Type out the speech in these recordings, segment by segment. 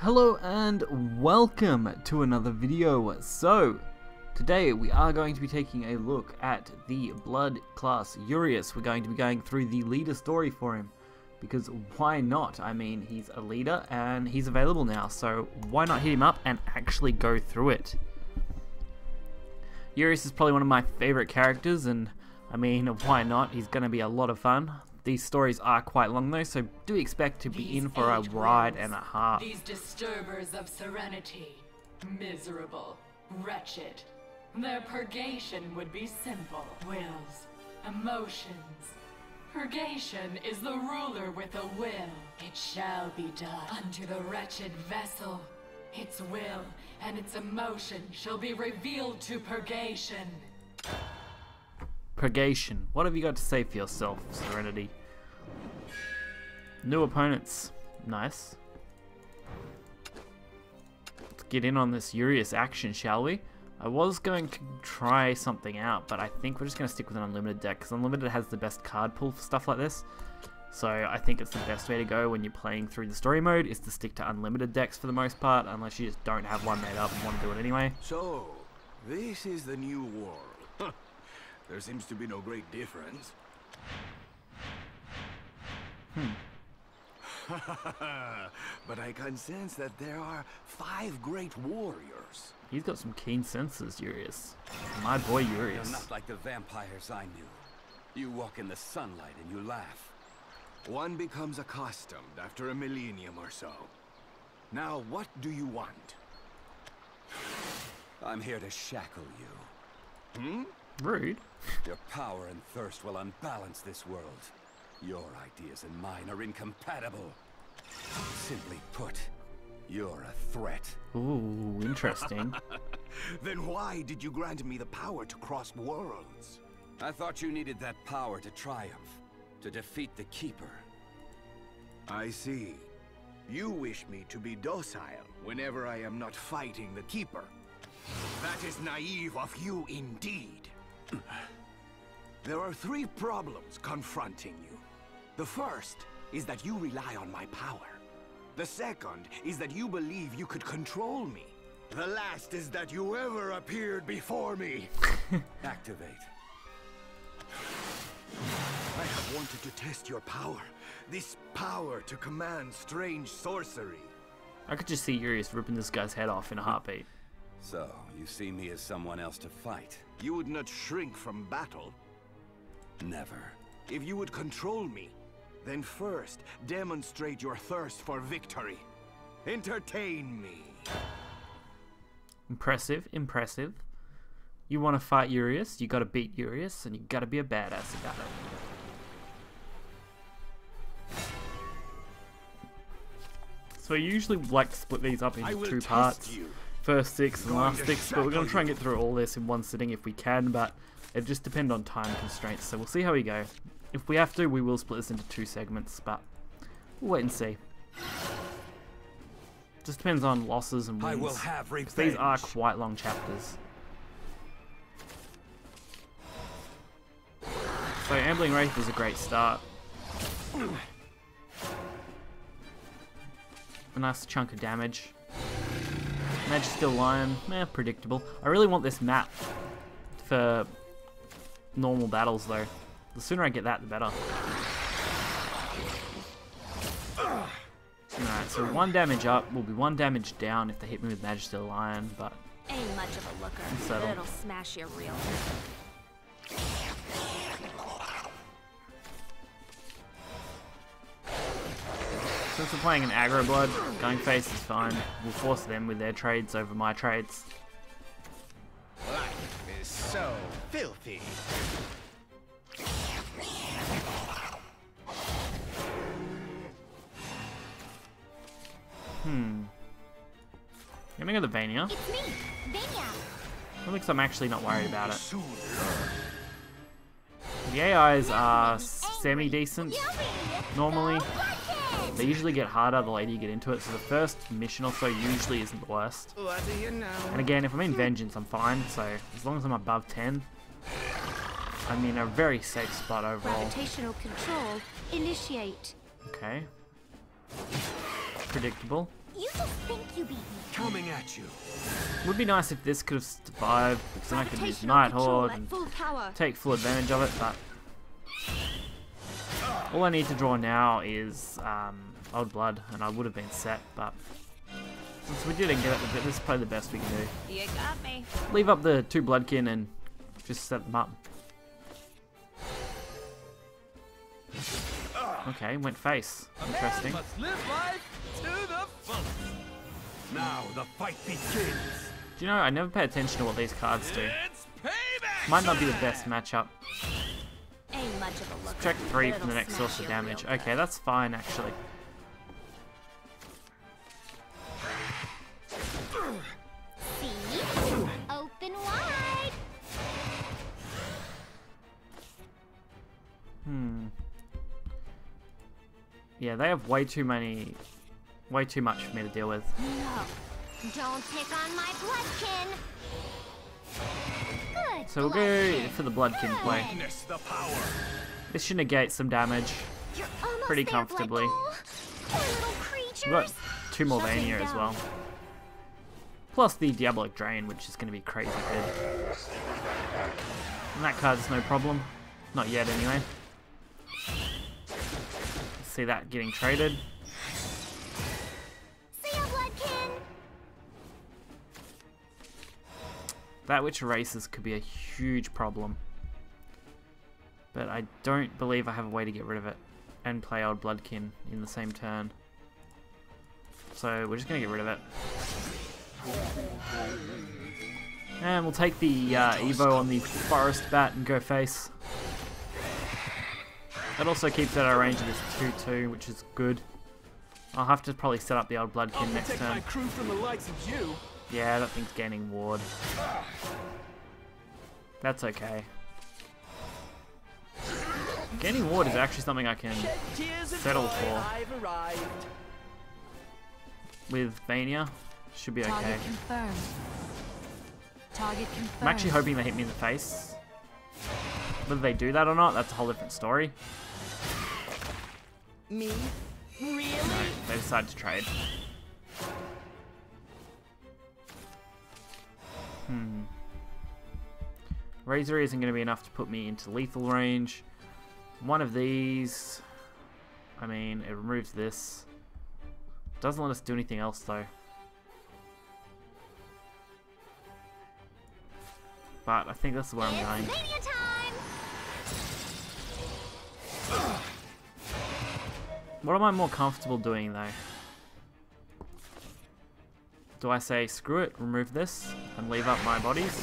Hello and welcome to another video. So, today we are going to be taking a look at the Blood class Urias. We're going to be going through the leader story for him, because why not? I mean, he's a leader and he's available now, so why not hit him up and actually go through it? Urias is probably one of my favorite characters, and I mean, why not? He's going to be a lot of fun. These stories are quite long though, so do expect to be in for a ride and a half. These disturbers of serenity, miserable, wretched. Their purgation would be simple. Wills, emotions. Purgation is the ruler with a will. It shall be done unto the wretched vessel. Its will and its emotion shall be revealed to purgation. Purgation. What have you got to say for yourself, Serenity? New opponents. Nice. Let's get in on this Urias action, shall we? I was going to try something out, but I think we're just going to stick with an unlimited deck, because unlimited has the best card pool for stuff like this. So I think it's the best way to go when you're playing through the story mode, is to stick to unlimited decks for the most part, unless you just don't have one made up and want to do it anyway. So, this is the new world. Huh. There seems to be no great difference. But I can sense that there are 5 great warriors. He's got some keen senses, Urias. My boy Urias. You're not like the vampires I knew. You walk in the sunlight and you laugh. One becomes accustomed after a millennium or so. Now, what do you want? I'm here to shackle you. Rude. Your power and thirst will unbalance this world. Your ideas and mine are incompatible. Simply put, you're a threat. Ooh, interesting. Then why did you grant me the power to cross worlds? I thought you needed that power to triumph, to defeat the Keeper. I see. You wish me to be docile whenever I am not fighting the Keeper. That is naive of you indeed. There are 3 problems confronting you. The first is that you rely on my power. The second is that you believe you could control me. The last is that you ever appeared before me. Activate. I have wanted to test your power. This power to command strange sorcery. I could just see Urias ripping this guy's head off in a heartbeat. So, you see me as someone else to fight? You would not shrink from battle. Never. If you would control me, then first demonstrate your thirst for victory. Entertain me. Impressive, impressive. You want to fight Urias, you gotta beat Urias, and you gotta be a badass about it. So I usually like to split these up into 2 parts. First 6 and last 6, but we're going to try and get through all this in one sitting if we can, but it just depends on time constraints, so we'll see how we go. If we have to, we will split this into 2 segments, but we'll wait and see. Just depends on losses and wins. I will have revenge. These are quite long chapters. So Ambling Wraith was a great start. A nice chunk of damage. Magister Lion, predictable. I really want this map for normal battles though. The sooner I get that, the better. Alright, so 1 damage up will be 1 damage down if they hit me with Magister Lion, but ain't much of a looker, but it'll smash you real. since we're playing an aggro blood, going face is fine. We'll force them with their trades over my trades. Life is so filthy. Gonna go the Vania. It's me, Vania. At least I'm actually not worried about it. The AIs are semi-decent normally. They usually get harder the later you get into it, so the first mission or so usually isn't the worst. What do you know? And again, if I'm in Vengeance, I'm fine, so as long as I'm above 10, I'm in a very safe spot overall. Gravitational control, initiate. Okay. predictable. You just think you beat me. Coming at you. Would be nice if this could have survived, because then I could use Gravitational Night control Horde at and full power. take full advantage of it, but all I need to draw now is Old Blood, and I would have been set, but since we didn't get it, this is probably the best we can do. You got me. Leave up the 2 Bloodkin and just set them up. Okay, went face. Interesting. Must live life to the fullest. Now the fight begins. Do you know, I never pay attention to what these cards do. It's payback. Might not be the best matchup. Ain't much of a looker. Check 3 but for the it'll next smash source of you damage. real Okay, that's fine actually. See? Open wide. Yeah, they have way too much for me to deal with. No. Don't pick on my bloodkin. Good. So we'll go for the Bloodkin play. Witness the power. This should negate some damage You're almost pretty there, comfortably. Bloodball. Poor little creatures. We've got 2 more Shut him Vania as down. well. Plus the Diabolic Drain, which is going to be crazy good. And that card's no problem. Not yet anyway. See that getting traded. See ya, bloodkin. That which erases could be a huge problem. But I don't believe I have a way to get rid of it and play Old Bloodkin in the same turn. So we're just going to get rid of it. And we'll take the Evo on the Forest Bat and go face. That also keeps out our range of this 2-2, which is good. I'll have to probably set up the Old Bloodkin next turn. My crew from the likes of you. Yeah, that thing's gaining ward. That's okay. Gaining ward is actually something I can settle for. I've arrived. With Vania. Should be okay. Target confirmed. Target confirmed. I'm actually hoping they hit me in the face. Whether they do that or not, that's a whole different story. Me? Really? No, they decided to trade. Razor isn't going to be enough to put me into lethal range. One of these, I mean, it removes this. Doesn't let us do anything else though. But I think that's where I'm going. Mania time. What am I more comfortable doing though? Do I say screw it, remove this, and leave up my bodies?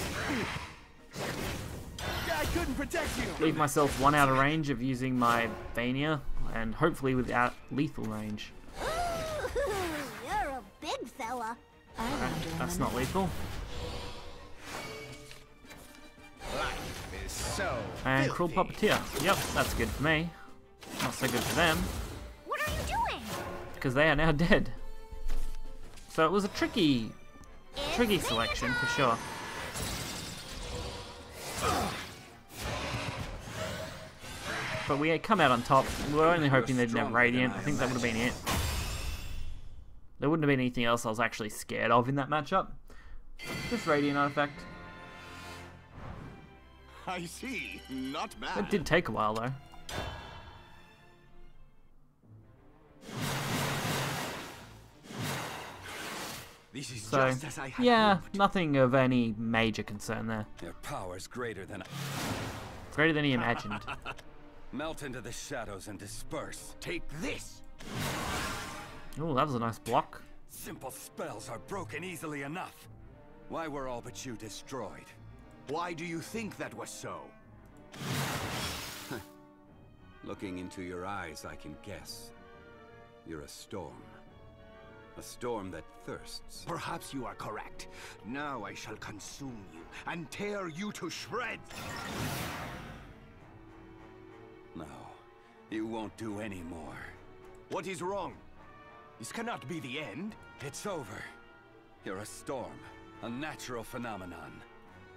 I couldn't protect you. Leave myself 1 out of range of using my Vania, and hopefully without lethal range. Ooh, you're a big fella. I wonder That's when not lethal. Life is so And Cruel filthy. Puppeteer. Yep, that's good for me. Not so good for them, What are you doing? because they are now dead. So it was a tricky selection for sure. But we had come out on top. We were only hoping they didn't have Radiant. I think that would have been it. There wouldn't have been anything else I was actually scared of in that matchup. Just Radiant artifact. I see. Not bad. It did take a while though. This is So, just as I had yeah, hoped. nothing of any major concern there. Your power's greater than Greater than he imagined. melt into the shadows and disperse. Take this. Oh, that was a nice block. Simple spells are broken easily enough. Why were all but you destroyed? Why do you think that was so? Looking into your eyes, I can guess. You're a storm. A storm that thirsts. Perhaps you are correct. Now I shall consume you and tear you to shreds. No, you won't do any more. What is wrong? This cannot be the end. It's over. You're a storm, a natural phenomenon.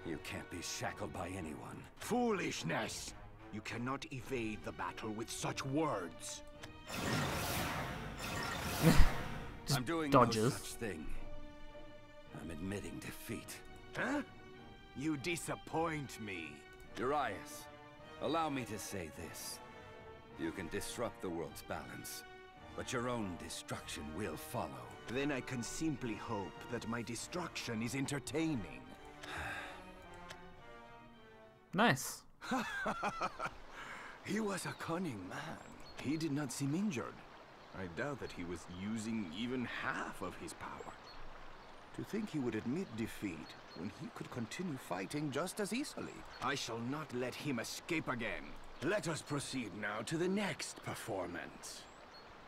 You can't be shackled by anyone. Foolishness! You cannot evade the battle with such words. Just I'm doing dodges. no such thing. I'm admitting defeat. Huh? You disappoint me. Urias, allow me to say this. You can disrupt the world's balance, but your own destruction will follow. Then I can simply hope that my destruction is entertaining. Nice. He was a cunning man. He did not seem injured. I doubt that he was using even half of his power. To think he would admit defeat when he could continue fighting just as easily. I shall not let him escape again. Let us proceed now to the next performance.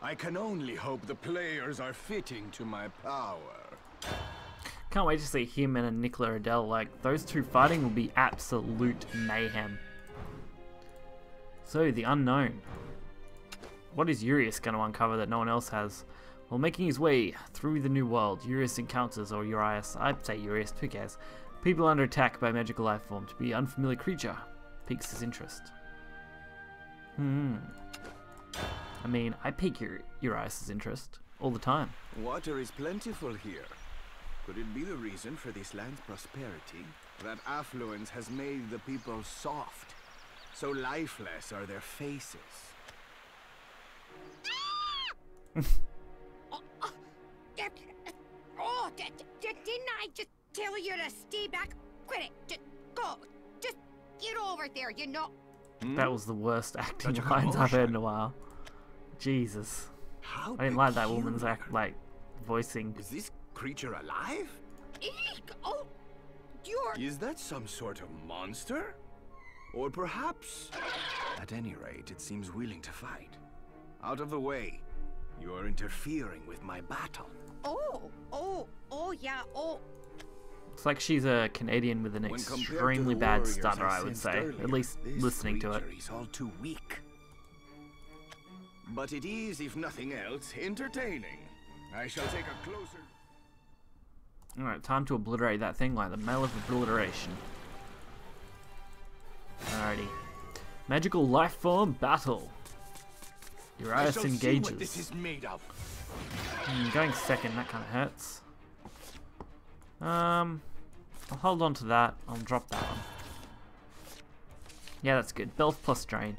I can only hope the players are fitting to my power. Can't wait to see him and Nicola Adele. Like, those two fighting will be absolute mayhem. So, the unknown. What is Urias going to uncover that no one else has? While making his way through the new world, Urias encounters, or Urias, I'd say Urias, who cares? People under attack by magical life form. To be an unfamiliar creature piques his interest. I mean, I pique Urias' interest all the time. Water is plentiful here. Could it be the reason for this land's prosperity? That affluence has made the people soft. So lifeless are their faces. Didn't I just tell you to stay back? Quit it. Just go. Just get over there, you know. That was the worst acting Such a lines I've heard in commotion. a while. Jesus. How I didn't like that woman's peculiar. voicing. Is this creature alive? Eek! Oh, you're... Is that some sort of monster? Or perhaps... At any rate, it seems willing to fight. Out of the way. You are interfering with my battle. Oh, yeah, oh. It's like she's a Canadian with an When compared to extremely the bad warriors stutter, I would sensed say. earlier, At least this listening to it. creature is all too weak. But it is, if nothing else, entertaining. I shall take a closer... Alright, time to obliterate that thing like the Mail of Obliteration. Alrighty. Magical life form battle. I Urias shall see engages. what this is made of. Going second, that kind of hurts. I'll hold on to that. I'll drop that one. Yeah, that's good. Belf plus drain.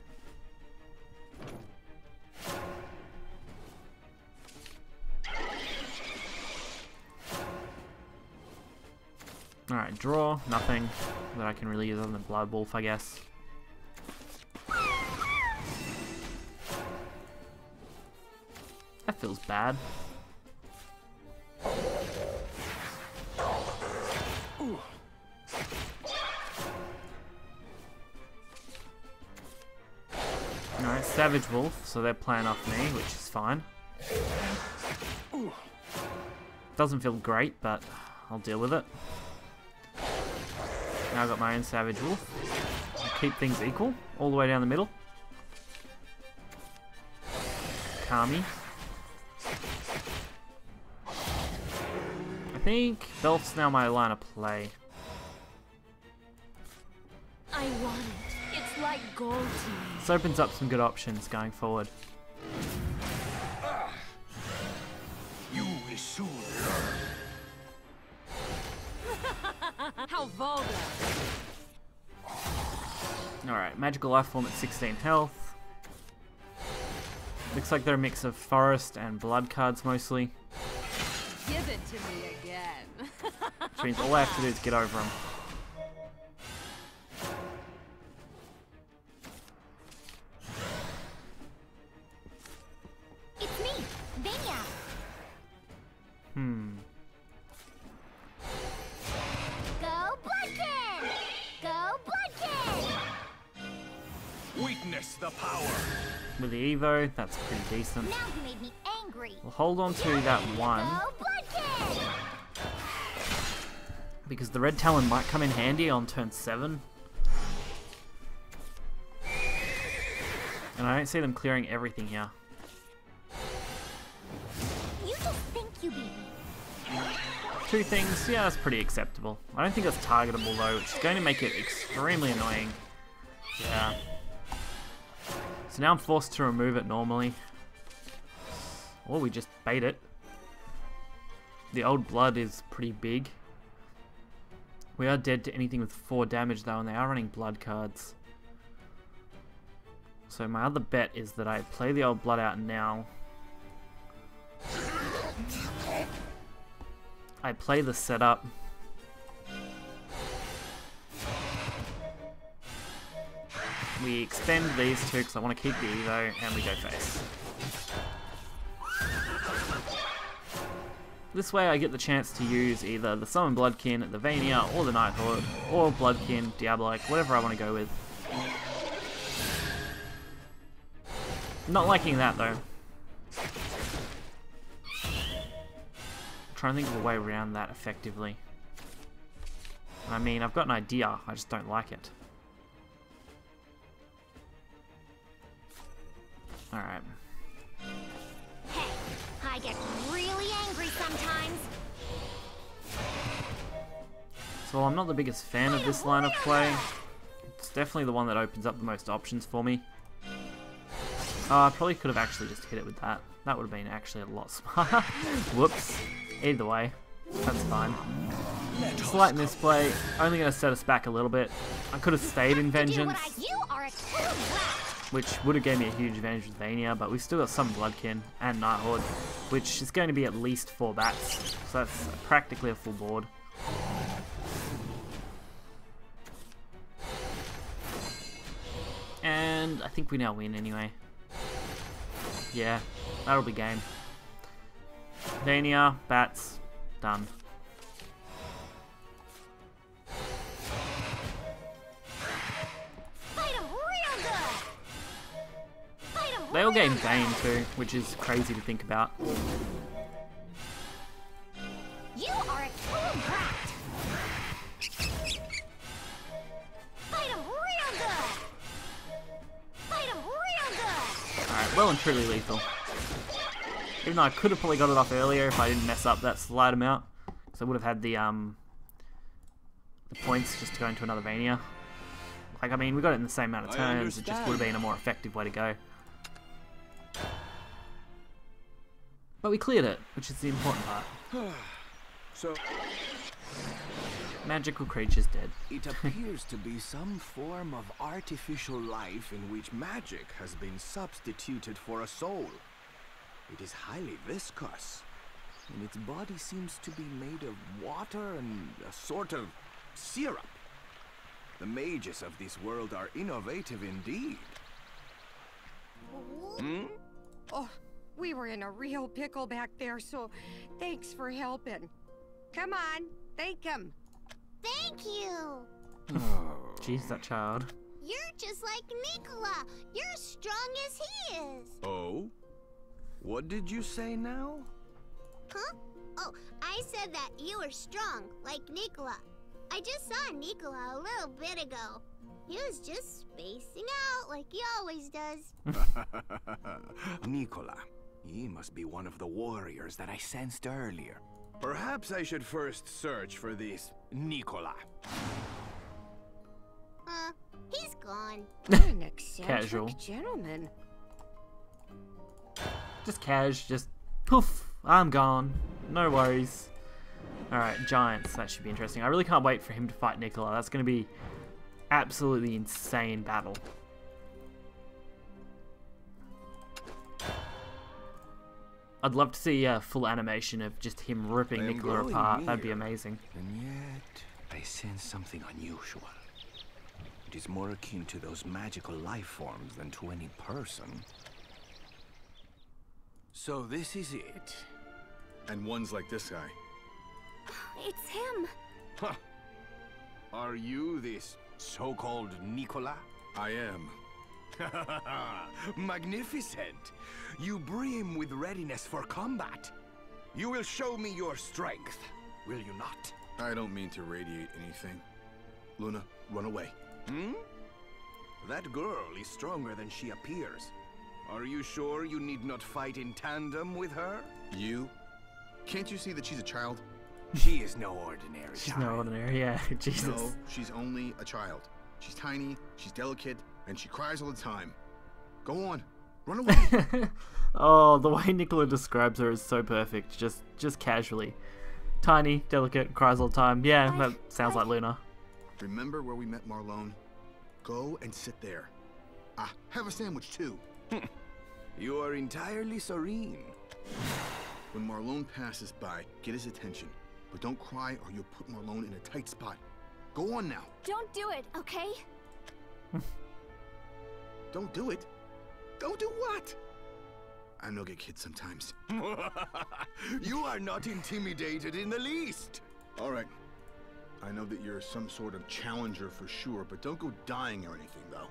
Alright, draw. Nothing that I can really use other than Blood Wolf, I guess. That feels bad. Alright, Savage Wolf, so they're playing off me, which is fine. Doesn't feel great, but I'll deal with it. Now I've got my own Savage Wolf. I'll keep things equal, all the way down the middle. Kami. I think Belf's now my line of play. I want it. It's like gold to me. This opens up some good options going forward. You will soon learn. How vulgar. Alright, magical life form at 16 health. Looks like they're a mix of forest and blood cards mostly, Give it to me again. which means all I have to do is get over them. It's me, Vania. Go Bloodkin! Go Bloodkin! Witness the power. With the Evo, that's pretty decent. Now you made me angry. We'll hold on to that one, Go Bloodkin! because the Red Talon might come in handy on turn 7. And I don't see them clearing everything here. You just think you beat me. 2 things, yeah, that's pretty acceptable. I don't think that's targetable though, which is going to make it extremely annoying. Yeah. So now I'm forced to remove it normally. Or we just bait it. The old blood is pretty big. We are dead to anything with 4 damage though, and they are running blood cards. So my other bet is that I play the old blood out now. I play the setup. We extend these two because I want to keep the Evo, and we go face. This way I get the chance to use either the Summon Bloodkin, the Vania, or the Nighthorde, or Bloodkin, Diabolic, whatever I want to go with. Not liking that though. Trying to think of a way around that effectively. I mean, I've got an idea, I just don't like it. Alright. Hey, I get really angry sometimes. So while I'm not the biggest fan of this line of play, it's definitely the one that opens up the most options for me. I probably could have actually just hit it with that. That would have been actually a lot smarter. Whoops. Either way, that's fine. Slight misplay, only going to set us back a little bit. I could have stayed in Vengeance, which would have gave me a huge advantage with Vania, but we've still got some Bloodkin and Nighthorde, which is going to be at least 4 bats, so that's practically a full board. And I think we now win anyway. Yeah, that'll be game. Vania, bats, done. They all gain Bane too, which is crazy to think about. You are a total brat. Fight him real good. Fight him real good. Alright, well and truly lethal. Even though I could have probably got it off earlier if I didn't mess up that slight amount. So I would have had the points just to go into another Vania. Like, I mean, we got it in the same amount of turns, it just would have been a more effective way to go. But we cleared it, which is the important part. So, Magical creature's dead. it appears to be some form of artificial life in which magic has been substituted for a soul. It is highly viscous, and its body seems to be made of water and a sort of syrup. The mages of this world are innovative indeed. Hmm? Oh, we were in a real pickle back there, so thanks for helping. Come on, thank him. Thank you. Jeez, that child. You're just like Nikola. You're as strong as he is. Oh? What did you say now? Huh? Oh, I said that you were strong, like Nikola. I just saw Nikola a little bit ago. He was just spacing out like he always does. Nikola. He must be one of the warriors that I sensed earlier. Perhaps I should first search for this Nikola. He's gone. What an eccentric Casual. gentleman. Just cash, just poof, I'm gone. No worries. Alright, Giants, that should be interesting. I really can't wait for him to fight Nikola. That's going to be absolutely insane battle. I'd love to see a full animation of just him ripping Nikola apart. That'd be amazing. And yet, I sense something unusual. It is more akin to those magical life forms than to any person. So this is it. And one's like this guy. It's him. Huh. Are you this so-called Nikola? I am. Magnificent! You brim with readiness for combat. You will show me your strength, will you not? I don't mean to radiate anything. Luna, run away. Hmm? That girl is stronger than she appears. Are you sure you need not fight in tandem with her? You? Can't you see that she's a child? She is no ordinary She's child. no ordinary, yeah. Jesus. No, she's only a child. She's tiny, she's delicate, and she cries all the time. Go on, run away. Oh, the way Nikola describes her is so perfect, just casually. Tiny, delicate, cries all the time. Yeah, that sounds like Luna. Remember where we met Marlone? Go and sit there. Ah, have a sandwich too. You are entirely serene. When Marlone passes by, get his attention. But don't cry or you'll put Marlone in a tight spot. Go on now. Don't do it, okay? Don't do it. Don't do what? I know get kids sometimes. You are not intimidated in the least. All right. I know that you're some sort of challenger for sure, but don't go dying or anything, though.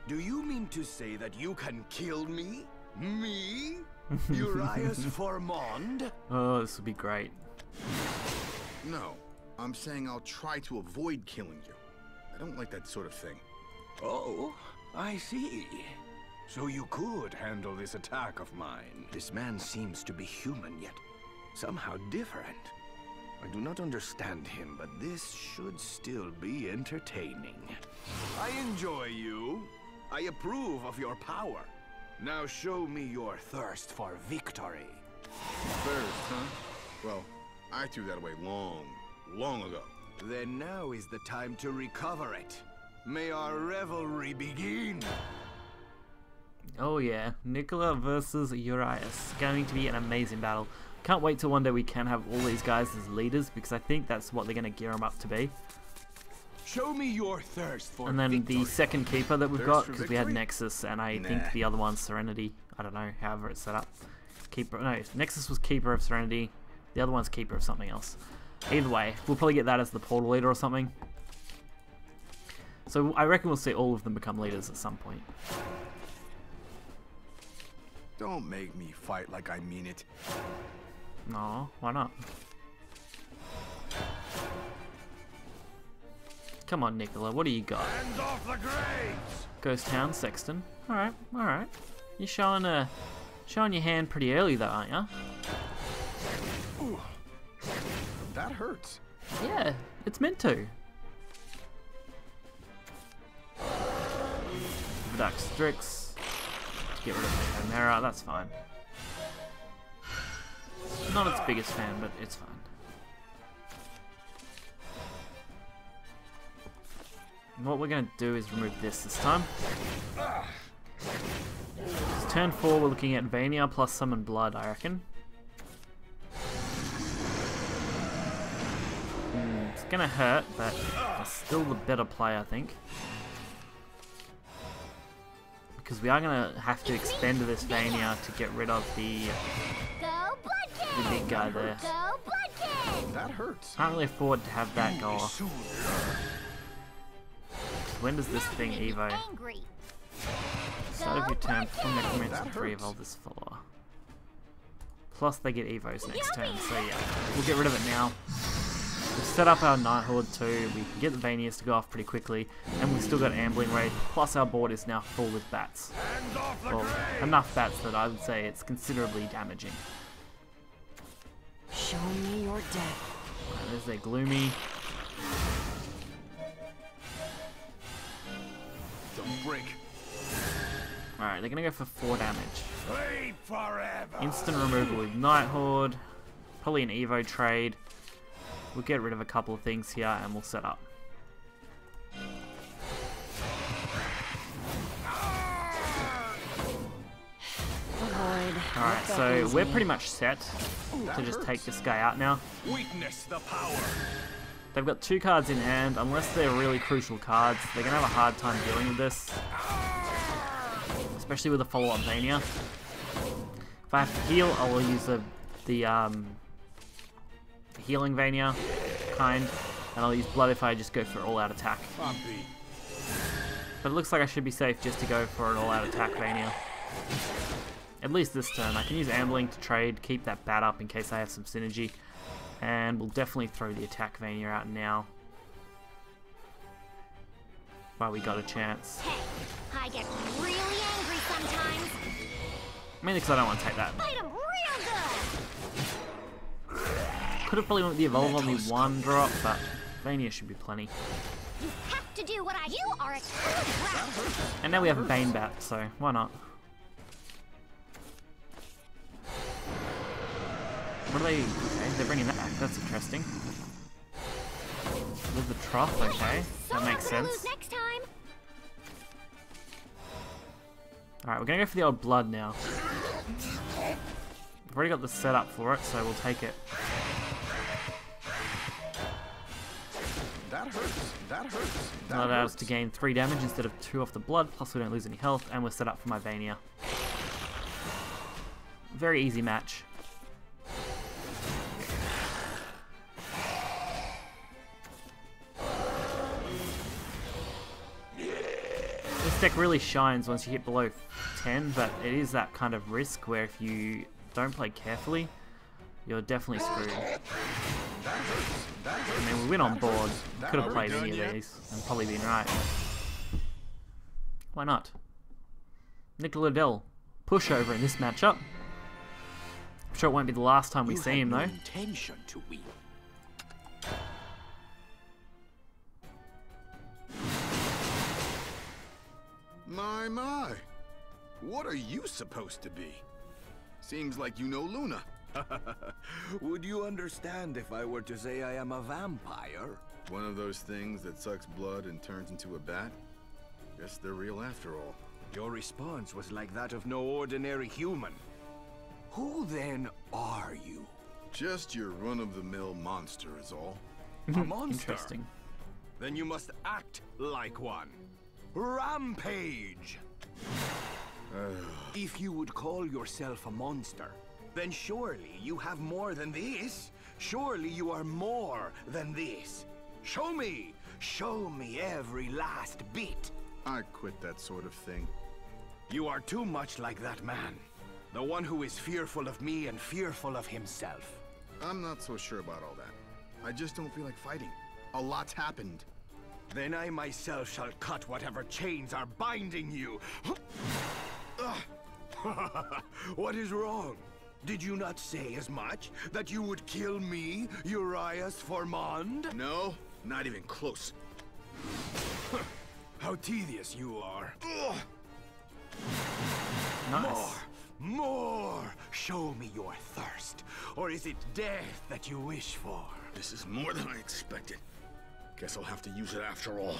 Do you mean to say that you can kill me? Me? Urias Formond? Oh, this would be great. No, I'm saying I'll try to avoid killing you. I don't like that sort of thing. Oh, I see. So you could handle this attack of mine. This man seems to be human, yet somehow different. I do not understand him, but this should still be entertaining. I enjoy you. I approve of your power. Now show me your thirst for victory. Thirst, huh? Well, I threw that away long ago. Then now is the time to recover it. May our revelry begin. Oh yeah, Nicola versus Urias. Going to be an amazing battle. Can't wait till one day we can have all these guys as leaders, because I think that's what they're going to gear them up to be. Show me your thirst for And then victory. the second keeper that we've Thirst got, for because we had victory? Nexus, and I Nah. think the other one's Serenity. I don't know, however it's set up. Keeper, no, Nexus was Keeper of Serenity. The other one's Keeper of something else. Either way, we'll probably get that as the portal leader or something. So I reckon we'll see all of them become leaders at some point. Don't make me fight like I mean it. No, why not? Come on, Nicola, what do you got? Hands off the graves! Ghost Town, Sexton. Alright, alright. You're showing your hand pretty early though, aren't you? Ooh. That hurts. Yeah, it's meant to. Dark Strix. Get rid of the Chimera, that's fine. Not its biggest fan, but it's fine. And what we're going to do is remove this time. So turn 4, we're looking at Vania plus Summon Blood, I reckon. It's going to hurt, but it's still the better play, I think. Because we are going to have to expend this Vania to get rid of the big guy there. That hurts. Can't really afford to have that go off. When does this thing evo? Start of your turn, perform necromancy 3 evolve this follower. Plus they get evos next turn, so yeah, we'll get rid of it now. We've set up our Night Horde too, we can get the Vanias to go off pretty quickly, and we've still got Ambling Wraith, plus our board is now full with bats. Well, enough bats that I would say it's considerably damaging. Show me your death. Right, there's their Gloomy. Dawnbreak. Alright, they're gonna go for 4 damage. Play forever. Instant removal with Night Horde. Probably an Evo trade. We'll get rid of a couple of things here and we'll set up. Alright, so we're pretty much set to just take this guy out now. Witness the power. They've got 2 cards in hand. Unless they're really crucial cards, they're going to have a hard time dealing with this. Especially with a follow-up Vania. If I have to heal, I'll use the healing Vania kind. And I'll use Blood if I just go for all-out attack. But it looks like I should be safe just to go for an all-out attack Vania. At least this turn. I can use Ambling to trade, keep that bat up in case I have some synergy. And we'll definitely throw the attack Vania out now. While we got a chance. Hey, I get really angry sometimes. Mainly because I don't want to take that. Fight 'em real good. Could have probably went with the Evolve on the 1 drop, but Vania should be plenty. You have to do what I. You are a true rat. And now we have a Bane Bat, so why not? What are they? Okay, they're bringing that back. That's interesting. With the trough, okay. That makes sense. Next time. Alright, we're gonna go for the old blood now. We've already got the setup for it, so we'll take it. That hurts. That hurts. That That allows us hurts. to gain 3 damage instead of 2 off the blood, plus we don't lose any health, and we're set up for my Vania. Very easy match. This deck really shines once you hit below 10, but it is that kind of risk where if you don't play carefully, you're definitely screwed. I mean, we win on board. Could have played any of these and probably been right. Why not? Nicola Dell, pushover in this matchup. I'm sure it won't be the last time we see him though. Intention to win. My. What are you supposed to be? Seems like you know Luna. Would you understand if I were to say I am a vampire? One of those things that sucks blood and turns into a bat? Guess they're real after all. Your response was like that of no ordinary human. Who then are you? Just your run-of-the-mill monster is all. A monster? Interesting. Then you must act like one. Rampage! If you would call yourself a monster, then surely you have more than this. Surely you are more than this. Show me every last bit. I quit that sort of thing. You are too much like that man. The one who is fearful of me and fearful of himself. I'm not so sure about all that. I just don't feel like fighting. A lot's happened. Then I myself shall cut whatever chains are binding you. What is wrong? Did you not say as much? That you would kill me, Urias Formand? No, not even close. How tedious you are. Nice. More! Show me your thirst. Or is it death that you wish for? This is more than I expected. Guess I'll have to use it after all.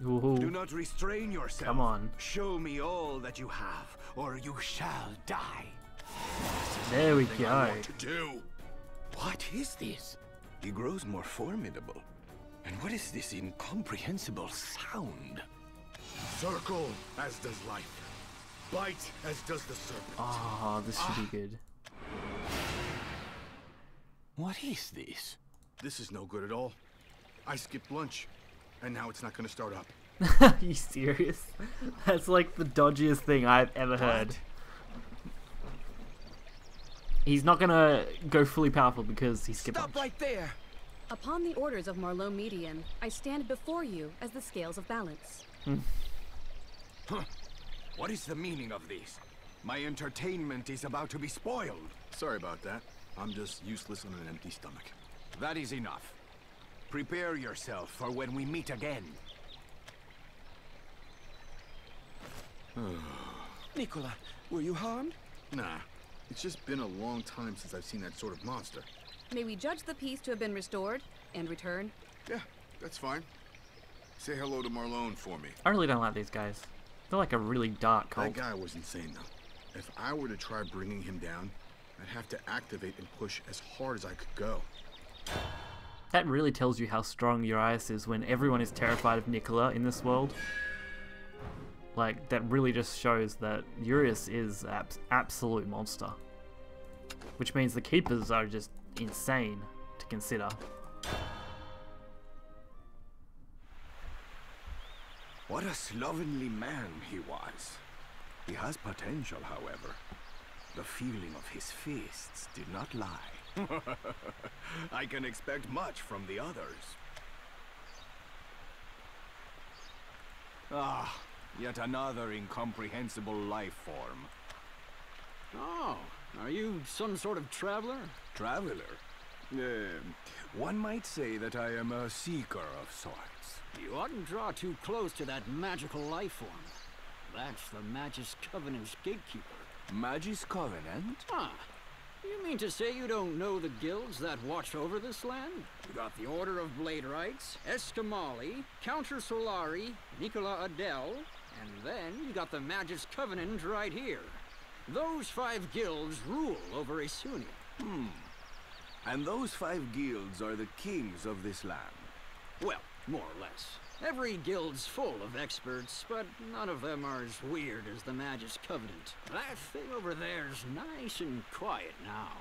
Ooh. Do not restrain yourself. Come on. Show me all that you have, or you shall die. There we I go. want to do. What is this? He grows more formidable. And what is this incomprehensible sound? Circle as does life. Bite as does the serpent. Oh, this should be good. What is this? This is no good at all. I skipped lunch, and now it's not going to start up. Are you serious? That's like the dodgiest thing I've ever heard. He's not gonna go fully powerful because he skipped lunch. Stop right there! Upon the orders of Marlowe Median, I stand before you as the scales of balance. Huh. What is the meaning of this? My entertainment is about to be spoiled. Sorry about that. I'm just useless on an empty stomach. That is enough. Prepare yourself for when we meet again. Nicola, were you harmed? Nah, it's just been a long time since I've seen that sort of monster. May we judge the peace to have been restored and return? Yeah, that's fine. Say hello to Marlone for me. I really don't like these guys. They're like a really dark That cult. guy was insane, though. If I were to try bringing him down, I'd have to activate and push as hard as I could go. That really tells you how strong Urias is when everyone is terrified of Nicola in this world. Like, that really just shows that Urias is absolute monster. Which means the keepers are just insane to consider. What a slovenly man he was. He has potential, however. The feeling of his fists did not lie. I can expect much from the others. Ah, yet another incomprehensible life form. Oh, are you some sort of traveler? Traveler? One might say that I am a seeker of sorts. You oughtn't draw too close to that magical life form. That's the Magus Covenant's gatekeeper. Magus Covenant? Ah, You mean to say you don't know the guilds that watch over this land? You got the Order of Bladerites, Escamali, Counter Solari, Nicola Adele, and then you got the Magus Covenant right here. Those 5 guilds rule over Isunia. And those 5 guilds are the kings of this land. Well, more or less. Every guild's full of experts, but none of them are as weird as the Magus Covenant. That thing over there's nice and quiet now.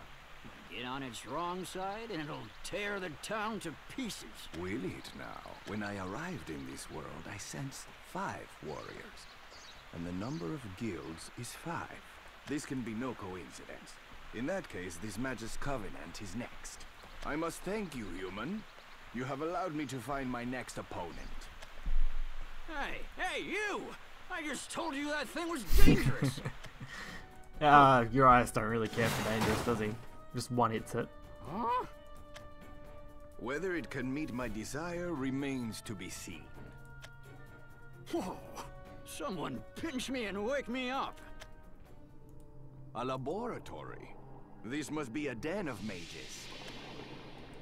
Get on its wrong side and it'll tear the town to pieces. Will it now? When I arrived in this world, I sensed 5 warriors. And the number of guilds is 5. This can be no coincidence. In that case, this Magus Covenant is next. I must thank you, human. You have allowed me to find my next opponent. Hey, you! I just told you that thing was dangerous! Urias don't really care for dangerous, does he? Just one hits it. Huh? Whether it can meet my desire remains to be seen. Whoa! Someone pinch me and wake me up! A laboratory? This must be a den of mages.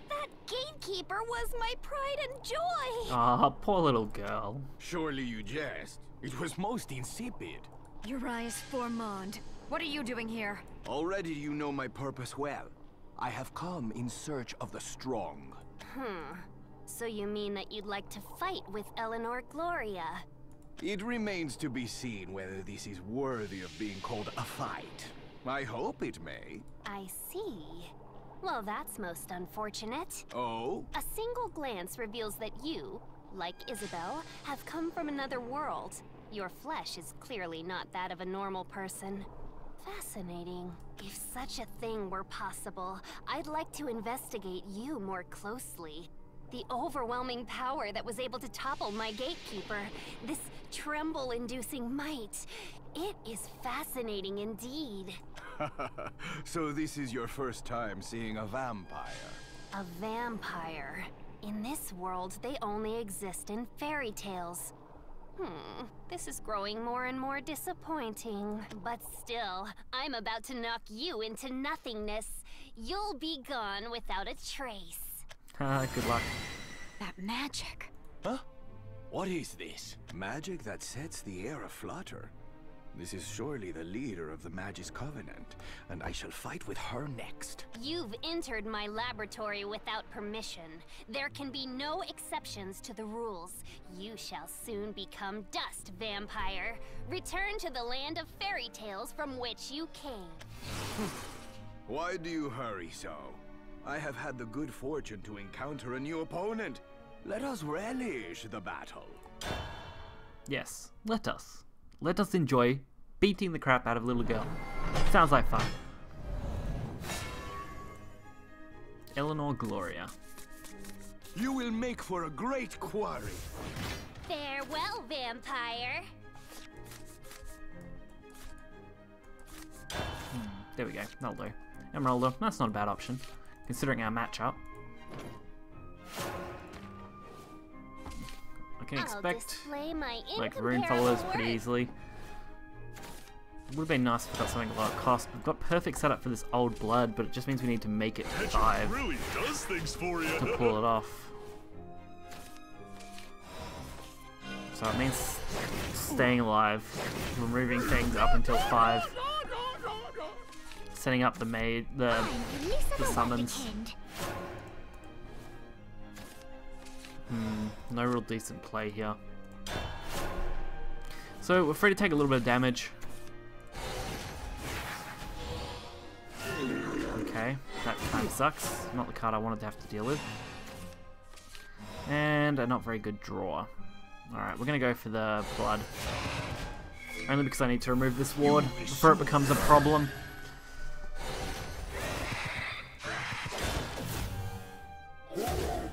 That gatekeeper was my pride and joy! Ah, poor little girl. Surely you jest. It was most insipid. Urias Formond, what are you doing here? Already you know my purpose well. I have come in search of the strong. So you mean that you'd like to fight with Eleanor Gloria? It remains to be seen whether this is worthy of being called a fight. I hope it may. I see. Well, that's most unfortunate. Oh? A single glance reveals that you, like Isabel, have come from another world. Your flesh is clearly not that of a normal person. Fascinating. If such a thing were possible, I'd like to investigate you more closely. The overwhelming power that was able to topple my gatekeeper, this tremble-inducing might, it is fascinating indeed. So this is your first time seeing a vampire? A vampire. In this world, they only exist in fairy tales. This is growing more and more disappointing. But still, I'm about to knock you into nothingness. You'll be gone without a trace. Good luck. That magic. Huh? What is this? Magic that sets the air aflutter. This is surely the leader of the Magus Covenant, and I shall fight with her next. You've entered my laboratory without permission. There can be no exceptions to the rules. You shall soon become dust, vampire. Return to the land of fairy tales from which you came. Why do you hurry so? I have had the good fortune to encounter a new opponent. Let us relish the battle. Yes, let us. Let us enjoy beating the crap out of little girl. Sounds like fun. Eleanor Gloria. You will make for a great quarry. Farewell, vampire. There we go. That'll do. Emeralda, that's not a bad option, considering our matchup. I can expect like rune followers pretty easily. It would have been nice if we got something at lower cost. We've got perfect setup for this old blood, but it just means we need to make it 5 really does things for you. to pull it off. So it means staying alive, removing things up until 5, setting up the the summons. No real decent play here. So we're free to take a little bit of damage. Okay, that kind of sucks. Not the card I wanted to have to deal with. And a not very good draw. Alright, we're going to go for the blood. Only because I need to remove this ward before it becomes a problem.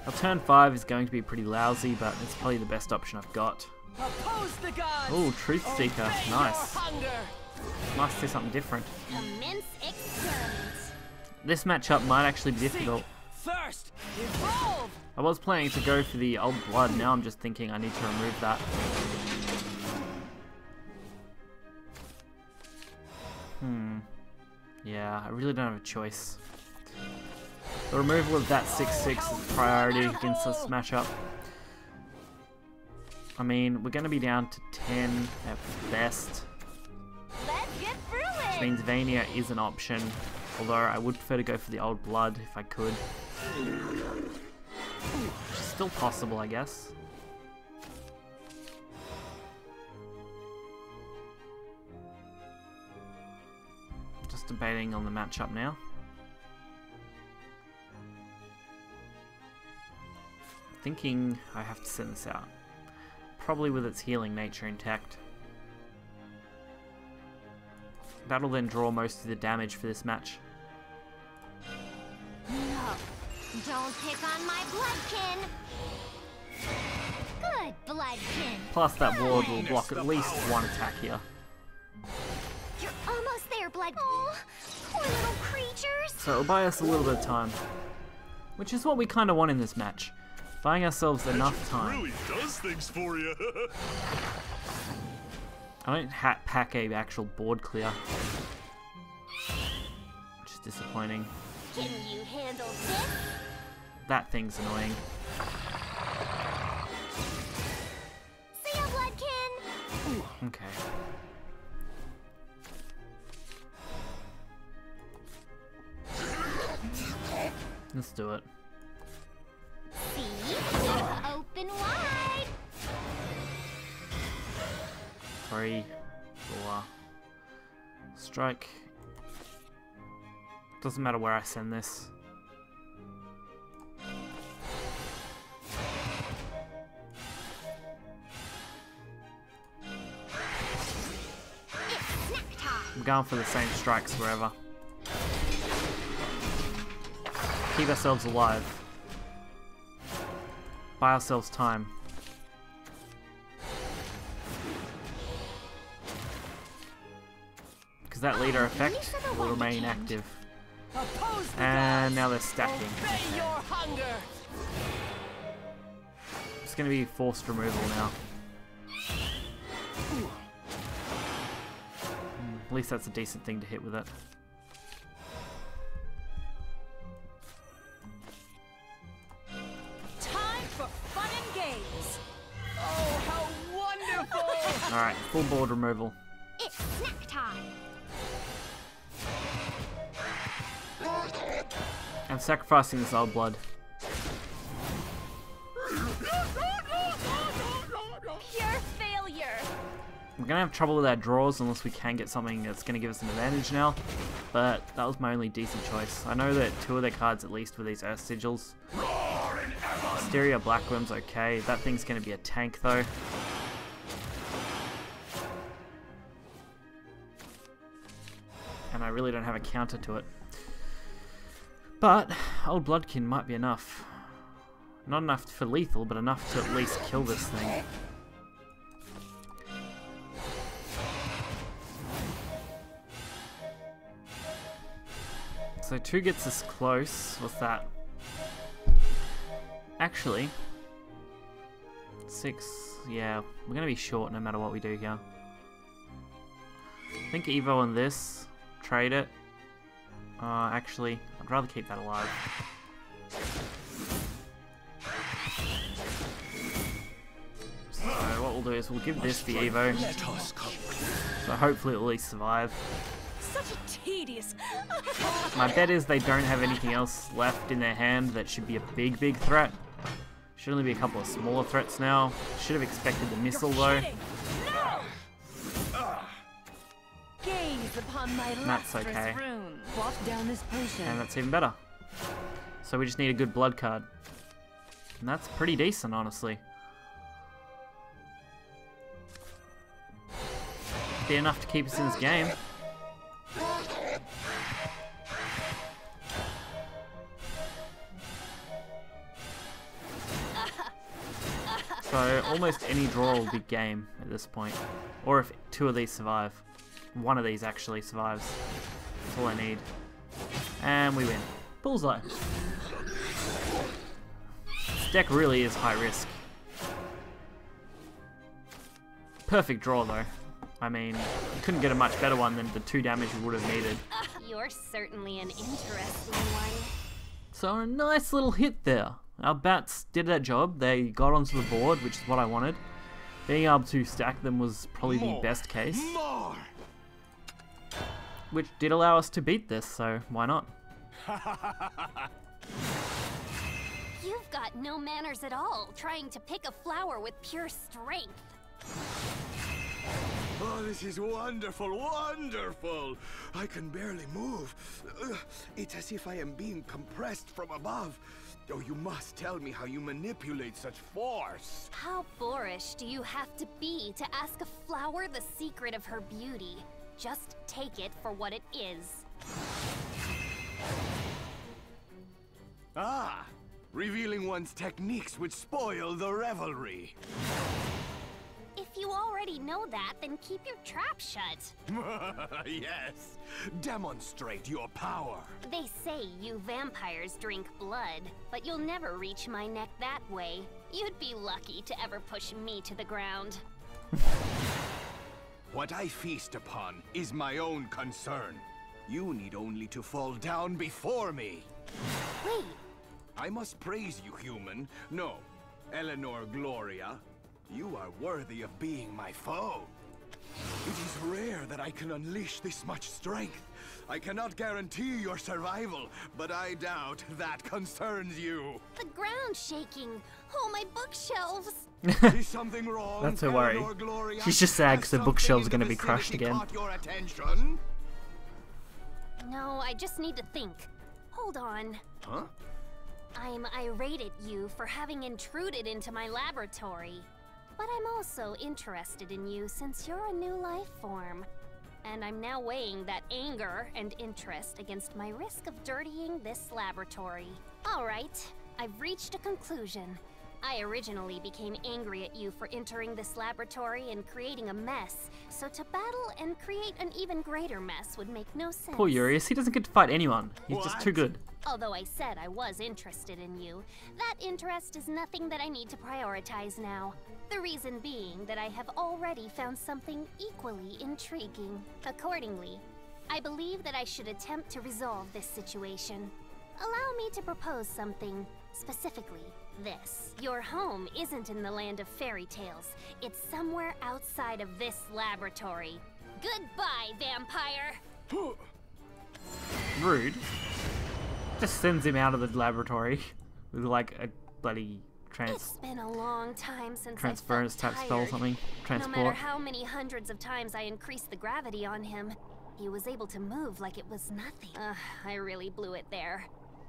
Our turn 5 is going to be pretty lousy, but it's probably the best option I've got. Oh, Truth Seeker. Nice. Nice to see something different. Commence experiment. This matchup might actually be difficult. First, evolve. I was planning to go for the old blood, now I'm just thinking I need to remove that. Yeah, I really don't have a choice. The removal of that 6/6 is a priority against this matchup. I mean, we're going to be down to 10 at best. Which means Vania is an option. Although I would prefer to go for the old blood if I could. Which is still possible, I guess. Just debating on the matchup now. Thinking I have to send this out. Probably with its healing nature intact. That'll then draw most of the damage for this match. No, don't pick on my bloodkin. Good bloodkin. Plus that ward will block at least one attack here. You're almost there, blood. Oh, poor little creatures. So it'll buy us a little bit of time. Which is what we kind of want in this match. Buying ourselves enough time. Really does things for you. I don't pack a actual board clear. Which is disappointing. Can you handle this? That thing's annoying. See ya, bloodkin. Okay. Let's do it. See? Open wide. 3, 4. Strike. Doesn't matter where I send this. I'm going for the same strikes wherever. Keep ourselves alive. Buy ourselves time. Because that leader effect will remain active. And now they're stacking. It's going to be forced removal now. At least that's a decent thing to hit with it. Time for fun and games. Oh, how wonderful! Alright, full board removal. It's snack time. I'm sacrificing this old blood. Pure failure. We're gonna have trouble with our draws unless we can get something that's gonna give us an advantage now. But that was my only decent choice. I know that 2 of their cards at least were these Earth Sigils. Hysteria Blackworm's okay. That thing's gonna be a tank though. And I really don't have a counter to it. But Old Bloodkin might be enough. Not enough for lethal, but enough to at least kill this thing. So 2 gets us close. What's that? Actually, 6. Yeah, we're gonna be short no matter what we do here. I think Evo on this. Trade it. Actually, I'd rather keep that alive. So what we'll do is we'll give this the Evo. So hopefully it'll at least survive. Such a tedious. My bet is they don't have anything else left in their hand that should be a big threat. Should only be a couple of smaller threats now. Should have expected the missile though. Gaze upon my That's okay. rune. Walk down this potion. And that's even better. So we just need a good blood card. And that's pretty decent, honestly. Be enough to keep us in this game. So almost any draw will be game at this point. Or if 2 of these survive. 1 of these actually survives. That's all I need. And we win. Bullseye. This deck really is high risk. Perfect draw though. I mean, you couldn't get a much better one than the 2 damage we would have needed. You're certainly an interesting one. So a nice little hit there. Our bats did their job. They got onto the board, which is what I wanted. Being able to stack them was probably the best case. More! Which did allow us to beat this, so why not? You've got no manners at all, trying to pick a flower with pure strength. Oh, this is wonderful, wonderful! I can barely move. It's as if I am being compressed from above. Oh, you must tell me how you manipulate such force. How boorish do you have to be to ask a flower the secret of her beauty? Just take it for what it is. Ah, revealing one's techniques would spoil the revelry. If you already know that, then keep your trap shut. Yes, demonstrate your power. They say you vampires drink blood, but you'll never reach my neck that way. You'd be lucky to ever push me to the ground. What I feast upon is my own concern. You need only to fall down before me. Wait. I must praise you, human. No, Eleanor Gloria. You are worthy of being my foe. It is rare that I can unleash this much strength. I cannot guarantee your survival, but I doubt that concerns you. The ground's shaking. Oh, my bookshelves. Is something wrong? That's her worry. Eleanor Gloria? She's just sad because her Has bookshelves are something going in to be the crushed vicinity again. caught your attention? No, I just need to think. Hold on. Huh? I'm irate at you for having intruded into my laboratory. But I'm also interested in you since you're a new life form. And I'm now weighing that anger and interest against my risk of dirtying this laboratory. All right, I've reached a conclusion. I originally became angry at you for entering this laboratory and creating a mess, so to battle and create an even greater mess would make no sense. Poor Urias, he doesn't get to fight anyone. He's just too good. Although I said I was interested in you, that interest is nothing that I need to prioritize now. The reason being that I have already found something equally intriguing. Accordingly, I believe that I should attempt to resolve this situation. Allow me to propose something, specifically this. Your home isn't in the land of fairy tales. It's somewhere outside of this laboratory. Goodbye, vampire! Rude. Just sends him out of the laboratory with like a bloody It's been a long time since transference I felt type spell or tired. something. Transport. No matter how many hundreds of times I increased the gravity on him, he was able to move like it was nothing. I really blew it there.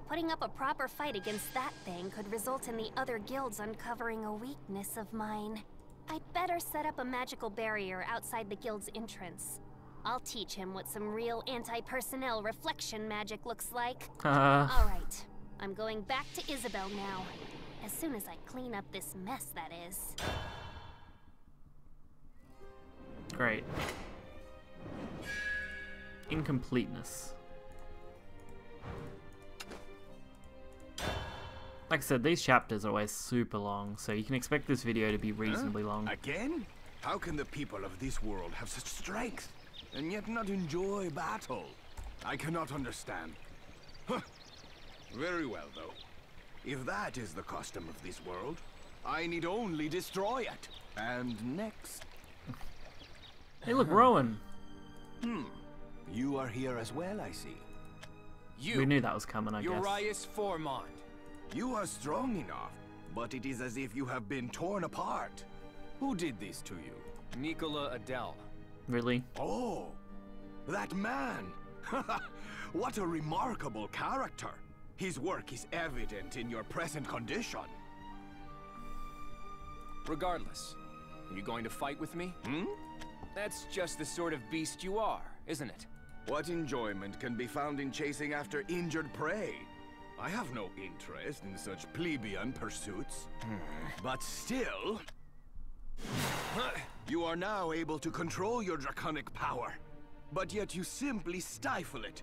Putting up a proper fight against that thing could result in the other guilds uncovering a weakness of mine. I'd better set up a magical barrier outside the guild's entrance. I'll teach him what some real anti-personnel reflection magic looks like. Alright, I'm going back to Isabel now. As soon as I clean up this mess, that is. Great. Incompleteness. Like I said, these chapters are always super long, so you can expect this video to be reasonably long. Again? How can the people of this world have such strength, and yet not enjoy battle? I cannot understand. Huh. Very well, though. If that is the custom of this world, I need only destroy it. And next... Hey look, Rowan! You are here as well, I see. We knew that was coming, I guess. Urias Formond. You are strong enough, but it is as if you have been torn apart. Who did this to you? Nicola Adele. Really? Oh, that man! What a remarkable character! His work is evident in your present condition. Regardless, are you going to fight with me? That's just the sort of beast you are, isn't it? What enjoyment can be found in chasing after injured prey? I have no interest in such plebeian pursuits. But still... You are now able to control your draconic power, but yet you simply stifle it.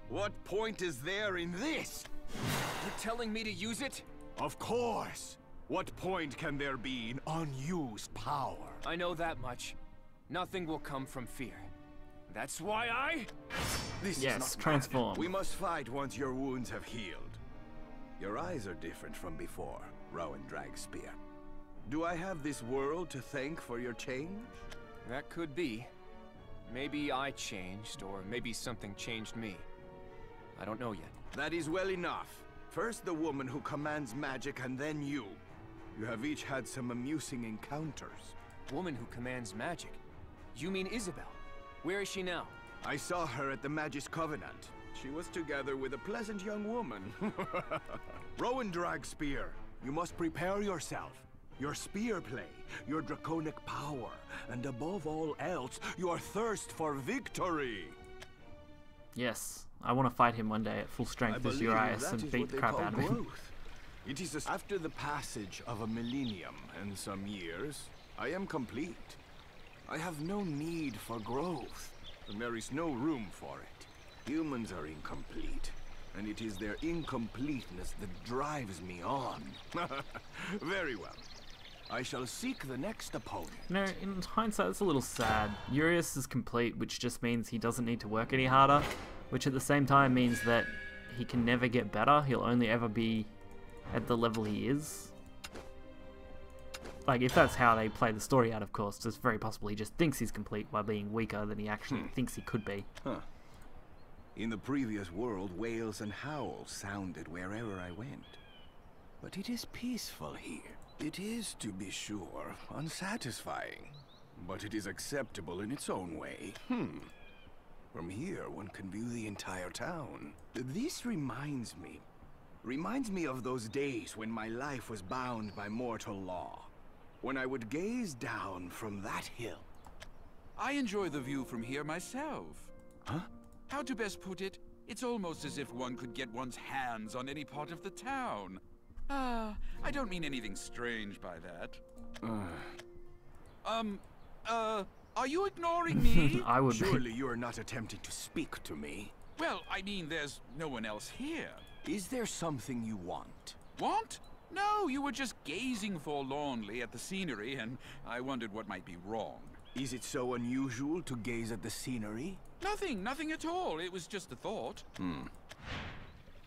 What point is there in this? You're telling me to use it? Of course! What point can there be in unused power? I know that much. Nothing will come from fear. That's why I... This Yes, is not transform. bad. We must fight once your wounds have healed. Your eyes are different from before, Rowan Dragspear. Do I have this world to thank for your change? That could be. Maybe I changed, or maybe something changed me. I don't know yet. That is well enough. First the woman who commands magic, and then you. You have each had some amusing encounters. Woman who commands magic? You mean Isabel? Where is she now? I saw her at the Magus Covenant. She was together with a pleasant young woman. Rowan Dragspear, you must prepare yourself. Your spear play, your draconic power, and above all else, your thirst for victory. Yes, I want to fight him one day at full strength as Urias and beat the crap out of him. It is after the passage of a millennium and some years, I am complete. I have no need for growth, and there is no room for it. Humans are incomplete, and it is their incompleteness that drives me on. Very well. I shall seek the next opponent. No, in hindsight, it's a little sad. Urias is complete, which just means he doesn't need to work any harder, which at the same time means that he can never get better. He'll only ever be at the level he is. Like, if that's how they play the story out, of course, it's very possible he just thinks he's complete by being weaker than he actually thinks he could be. Huh. In the previous world, wails and howls sounded wherever I went. But it is peaceful here. It is, to be sure, unsatisfying. But it is acceptable in its own way. From here, one can view the entire town. This reminds me of those days when my life was bound by mortal law. When I would gaze down from that hill. I enjoy the view from here myself. Huh? How to best put it, it's almost as if one could get one's hands on any part of the town. I don't mean anything strange by that. Are you ignoring me? I would Surely you are not attempting to speak to me. Well, I mean, there's no one else here. Is there something you want? Want? No, you were just gazing forlornly at the scenery, and I wondered what might be wrong. Is it so unusual to gaze at the scenery? Nothing at all. It was just a thought.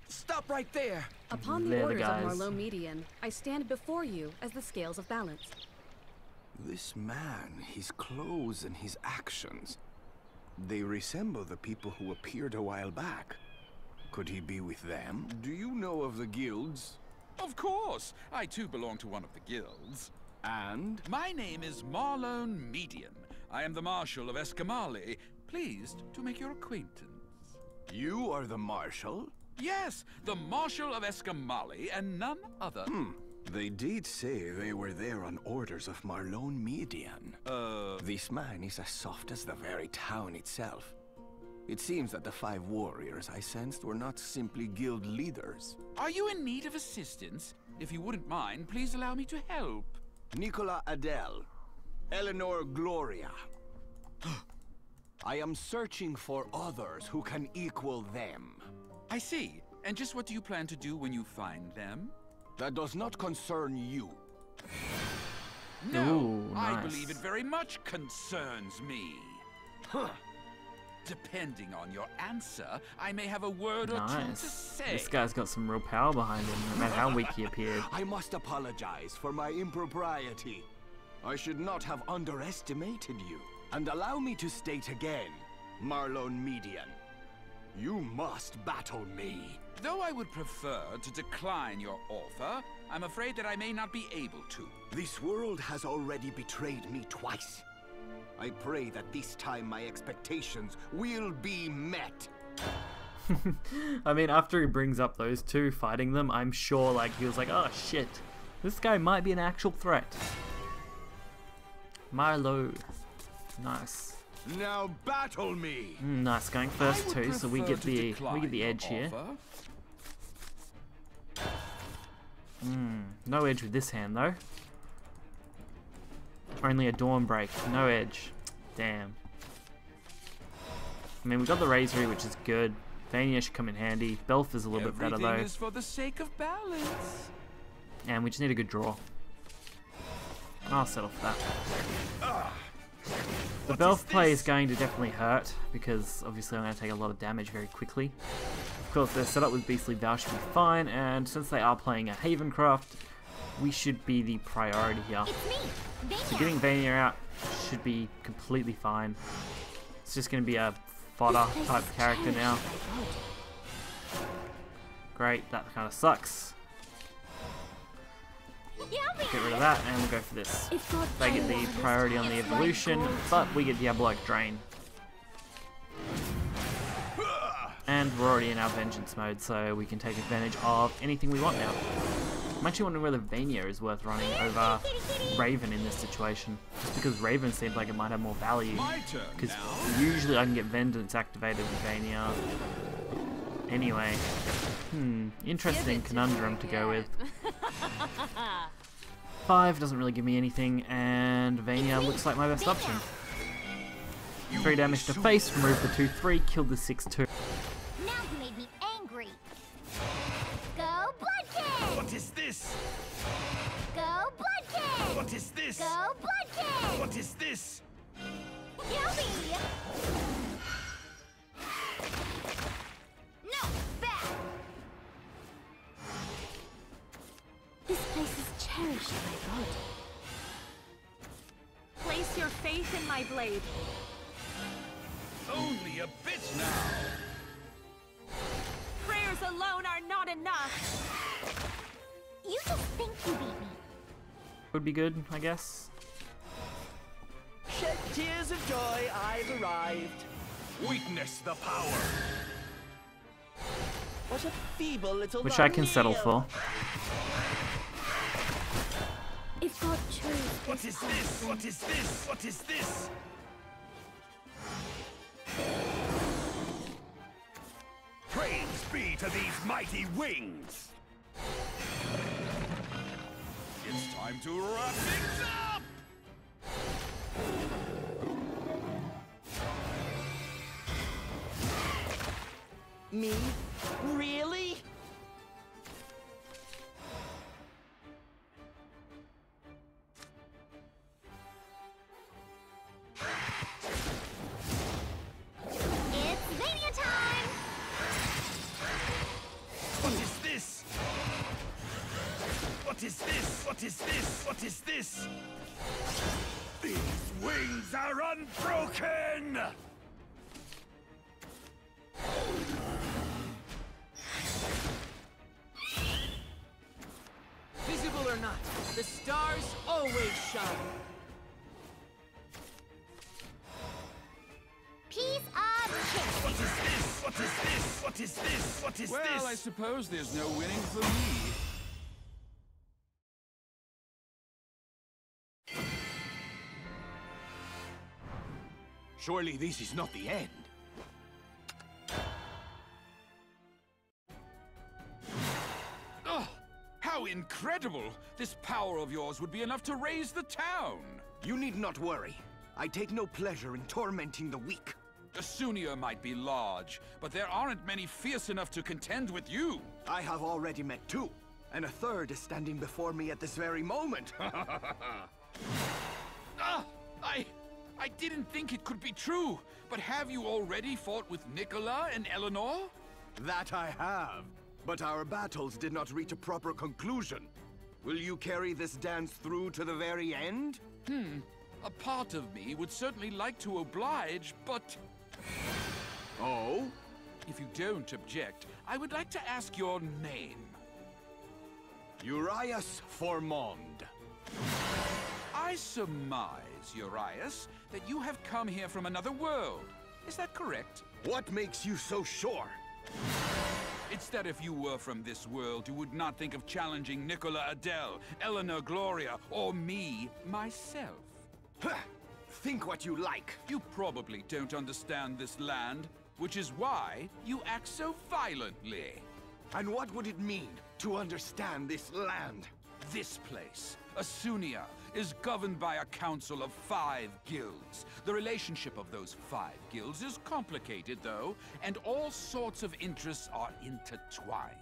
Stop right there! Upon the orders of Marlowe Median, I stand before you as the scales of balance. This man, his clothes and his actions, they resemble the people who appeared a while back. Could he be with them? Do you know of the guilds? Of course! I too belong to one of the guilds. And? My name is Marlowe Median. I am the Marshal of Escamali. Pleased to make your acquaintance. You are the Marshal? Yes, the Marshal of Escamali, and none other. They did say they were there on orders of Marlowe Median. This man is as soft as the very town itself. It seems that the 5 warriors I sensed were not simply guild leaders. Are you in need of assistance? If you wouldn't mind, please allow me to help. Nicola Adele. Eleanor Gloria. I am searching for others who can equal them. I see. And just what do you plan to do when you find them? That does not concern you. No, Ooh, nice. I believe it very much concerns me. Depending on your answer, I may have a word or two to say. This guy's got some real power behind him, no matter how weak he appeared. I must apologize for my impropriety. I should not have underestimated you. And allow me to state again, Marlowe Median, you must battle me. Though I would prefer to decline your offer, I'm afraid that I may not be able to. This world has already betrayed me twice. I pray that this time my expectations will be met. I mean, after he brings up those two fighting them, I'm sure like he was like, oh shit, this guy might be an actual threat. Marlowe. Nice. Now battle me. Nice, going first too, so we get the edge here. No edge with this hand though. Only a Dawnbreak, no edge. Damn. I mean, we got the Razor, which is good. Vania should come in handy. Belf is a little bit better though. Everything is for the sake of balance. And we just need a good draw. I'll settle for that. The Belf play is going to definitely hurt, because obviously I'm going to take a lot of damage very quickly. Of course, their setup with Beastly Vow should be fine, and since they are playing a Havencraft, we should be the priority here. So getting Vania out should be completely fine. It's just going to be a fodder type character now. Great, that kind of sucks. Get rid of that, and we'll go for this. They get the priority on the evolution, but we get Diabolic Drain. And we're already in our vengeance mode, so we can take advantage of anything we want now. I'm actually wondering whether Vania is worth running over Raven in this situation. Just because Raven seems like it might have more value. Because usually I can get Vengeance activated with Vania. Anyway. Interesting conundrum to go with. 5 doesn't really give me anything, and Vania looks like my best option. 3 damage to face, remove the 2/3, kill the 6/2. Now you made me angry. Go Bloodkin! What is this? Go Bloodkin! What is this? Go Bloodkin! What is this? Yummy! No! Back! This place is cherished by God. Place your faith in my blade. Only a bit now. Prayers alone are not enough. You just think you beat me. Would be good, I guess. Shed tears of joy, I've arrived. Witness the power. What a feeble little Which I can settle for. If God chose What is this? What is this? What is this? Praise be to these mighty wings! It's time to wrap things up! Me? Really? It's Vania time! What is this? What is this? What is this? What is this? These wings are unbroken! Visible or not, the stars always shine. Piece of cake! What is this? What is this? What is this? What is this? Well, I suppose there's no winning for me. Surely this is not the end. Oh, how incredible! This power of yours would be enough to raise the town! You need not worry. I take no pleasure in tormenting the weak. Asunia might be large, but there aren't many fierce enough to contend with you. I have already met 2, and a 3rd is standing before me at this very moment. I didn't think it could be true, but have you already fought with Nicola and Eleanor? That I have, but our battles did not reach a proper conclusion. Will you carry this dance through to the very end? A part of me would certainly like to oblige, but... Oh? If you don't object, I would like to ask your name. Urias Formond. I surmise, Urias, that you have come here from another world. Is that correct? What makes you so sure? It's that if you were from this world, you would not think of challenging Nicola Adele, Eleanor Gloria, or me, myself. Think what you like. You probably don't understand this land, which is why you act so violently. And what would it mean to understand this land? This place, Asunia, is governed by a council of 5 guilds. The relationship of those 5 guilds is complicated, though, and all sorts of interests are intertwined.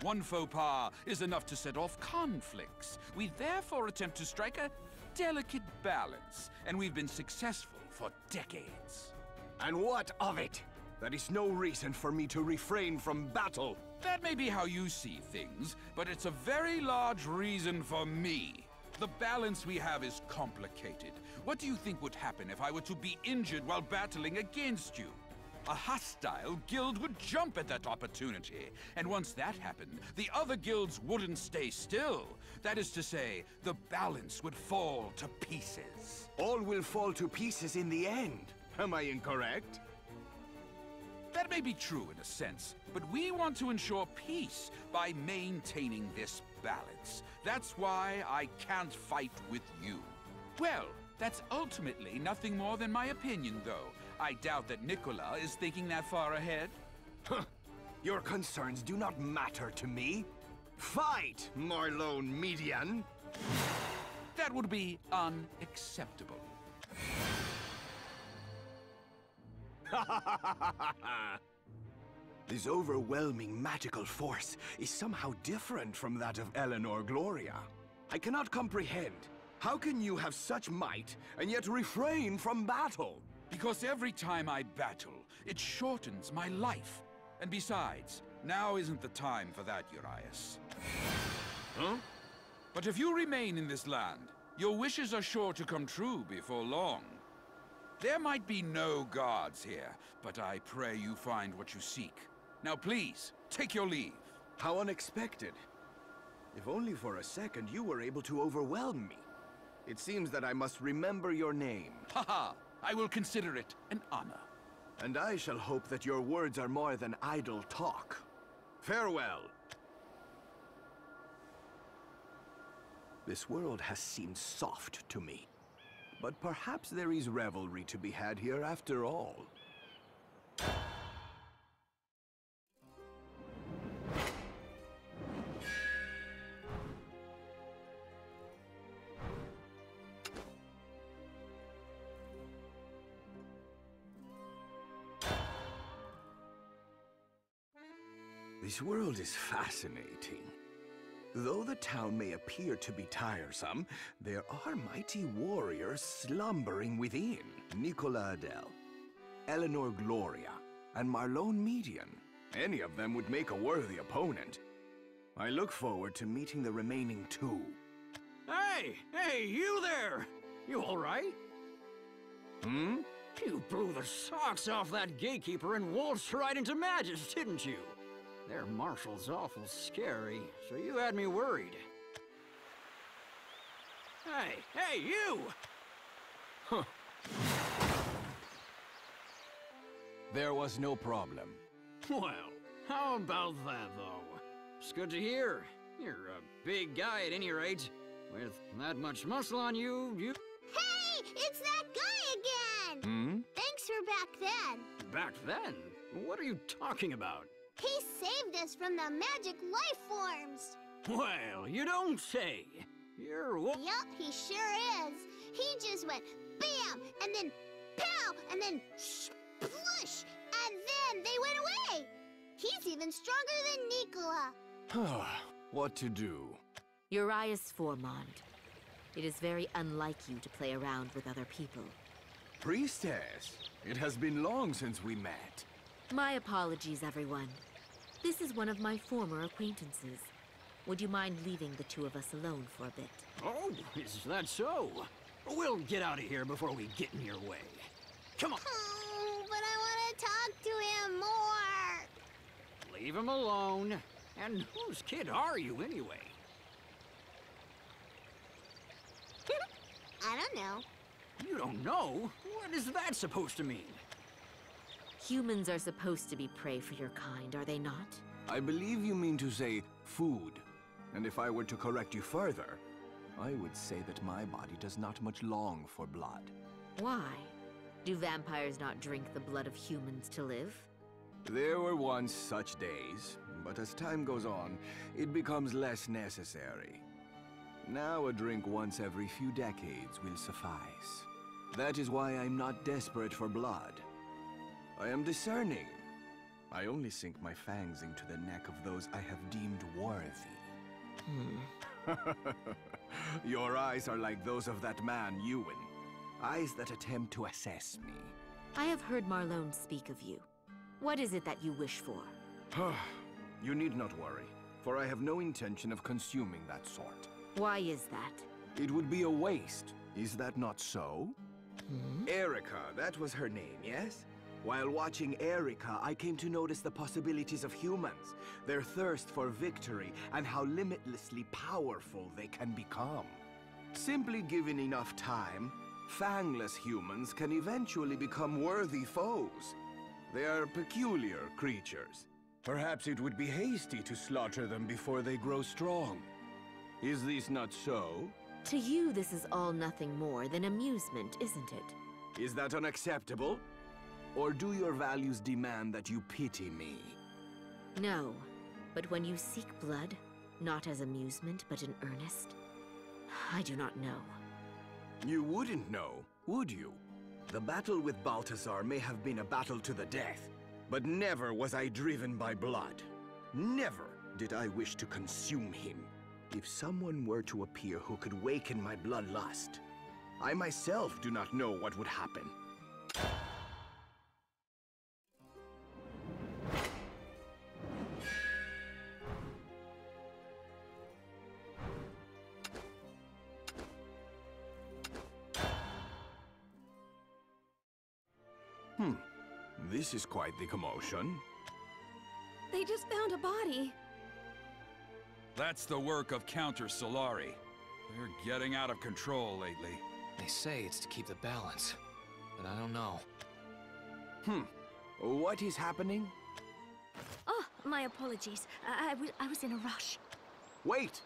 One faux pas is enough to set off conflicts. We therefore attempt to strike a delicate balance, and we've been successful for decades. And what of it? That is no reason for me to refrain from battle. That may be how you see things, but it's a very large reason for me. The balance we have is complicated. What do you think would happen if I were to be injured while battling against you? A hostile guild would jump at that opportunity, and once that happened, the other guilds wouldn't stay still. That is to say, the balance would fall to pieces. All will fall to pieces in the end. Am I incorrect? That may be true in a sense, but we want to ensure peace by maintaining this balance. That's why I can't fight with you. Well, that's ultimately nothing more than my opinion, though. I doubt that Nicola is thinking that far ahead. Huh. Your concerns do not matter to me. Fight, Marlone Median! That would be unacceptable. This overwhelming magical force is somehow different from that of Eleanor Gloria. I cannot comprehend. How can you have such might and yet refrain from battle? Because every time I battle, it shortens my life. And besides, now isn't the time for that, Urias. Huh? But if you remain in this land, your wishes are sure to come true before long. There might be no guards here, but I pray you find what you seek. Now please, take your leave. How unexpected. If only for a second you were able to overwhelm me. It seems that I must remember your name. Haha! I will consider it an honor. And I shall hope that your words are more than idle talk. Farewell. This world has seemed soft to me. But perhaps there is revelry to be had here after all. This world is fascinating. Though the town may appear to be tiresome, there are mighty warriors slumbering within. Nicola Adele, Eleanor Gloria, and Marlone Median. Any of them would make a worthy opponent. I look forward to meeting the remaining two. Hey, you there! You all right? Hmm? You blew the socks off that gatekeeper and waltzed right into Magis, didn't you? Their marshal's awful scary, so you had me worried. Hey, you! Huh. There was no problem. Well, how about that, though? It's good to hear. You're a big guy at any rate. With that much muscle on you, Hey! It's that guy again! Hmm? Thanks for back then. Back then? What are you talking about? He saved us from the magic life forms. Well, you don't say. You're Yup, he sure is. He just went bam, and then pow, and then splush, and then they went away. He's even stronger than Nicola. What to do? Urias Formond. It is very unlike you to play around with other people. Priestess, it has been long since we met. My apologies, everyone. This is one of my former acquaintances. Would you mind leaving the two of us alone for a bit? Oh, is that so? We'll get out of here before we get in your way. Come on. Oh, but I want to talk to him more. Leave him alone. And whose kid are you, anyway? I don't know. You don't know? What is that supposed to mean? Humans are supposed to be prey for your kind, are they not? I believe you mean to say food. And if I were to correct you further, I would say that my body does not much long for blood. Why? Do vampires not drink the blood of humans to live? There were once such days, but as time goes on, it becomes less necessary. Now a drink once every few decades will suffice. That is why I'm not desperate for blood. I am discerning. I only sink my fangs into the neck of those I have deemed worthy. Your eyes are like those of that man, Ewan. Eyes that attempt to assess me. I have heard Marlone speak of you. What is it that you wish for? You need not worry, for I have no intention of consuming that sort. Why is that? It would be a waste. Is that not so? Erica, that was her name, yes? While watching Erica, I came to notice the possibilities of humans, their thirst for victory, and how limitlessly powerful they can become. Simply given enough time, fangless humans can eventually become worthy foes. They are peculiar creatures. Perhaps it would be hasty to slaughter them before they grow strong. Is this not so? To you, this is all nothing more than amusement, isn't it? Is that unacceptable? Or do your values demand that you pity me? No, but when you seek blood, not as amusement, but in earnest, I do not know. You wouldn't know, would you? The battle with Balthazar may have been a battle to the death, but never was I driven by blood. Never did I wish to consume him. If someone were to appear who could waken my bloodlust, I myself do not know what would happen. This is quite the commotion. They just found a body. That's the work of Counter Solari. They're getting out of control lately. They say it's to keep the balance, but I don't know. What is happening? Oh, my apologies. I was in a rush. Wait!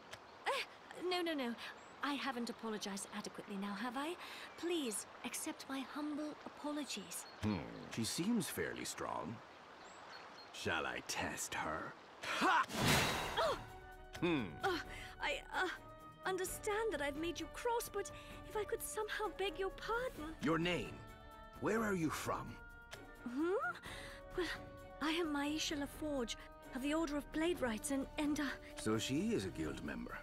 No. I haven't apologized adequately now, have I? Please, accept my humble apologies. She seems fairly strong. Shall I test her? Ha! Oh! I understand that I've made you cross, but if I could somehow beg your pardon... Your name? Where are you from? Well, I am Maisha LaForge, of the Order of Blade Rights, and So she is a guild member.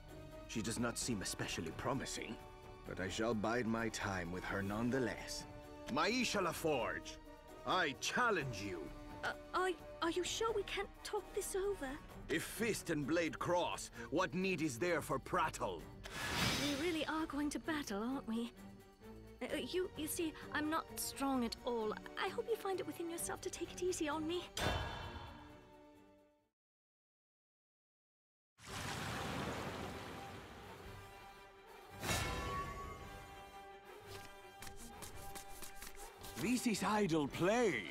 She does not seem especially promising, but I shall bide my time with her nonetheless. Maisha LaForge, I challenge you. Are you sure we can't talk this over? If fist and blade cross, what need is there for prattle? We really are going to battle, aren't we? You see, I'm not strong at all. I hope you find it within yourself to take it easy on me. This is idle play.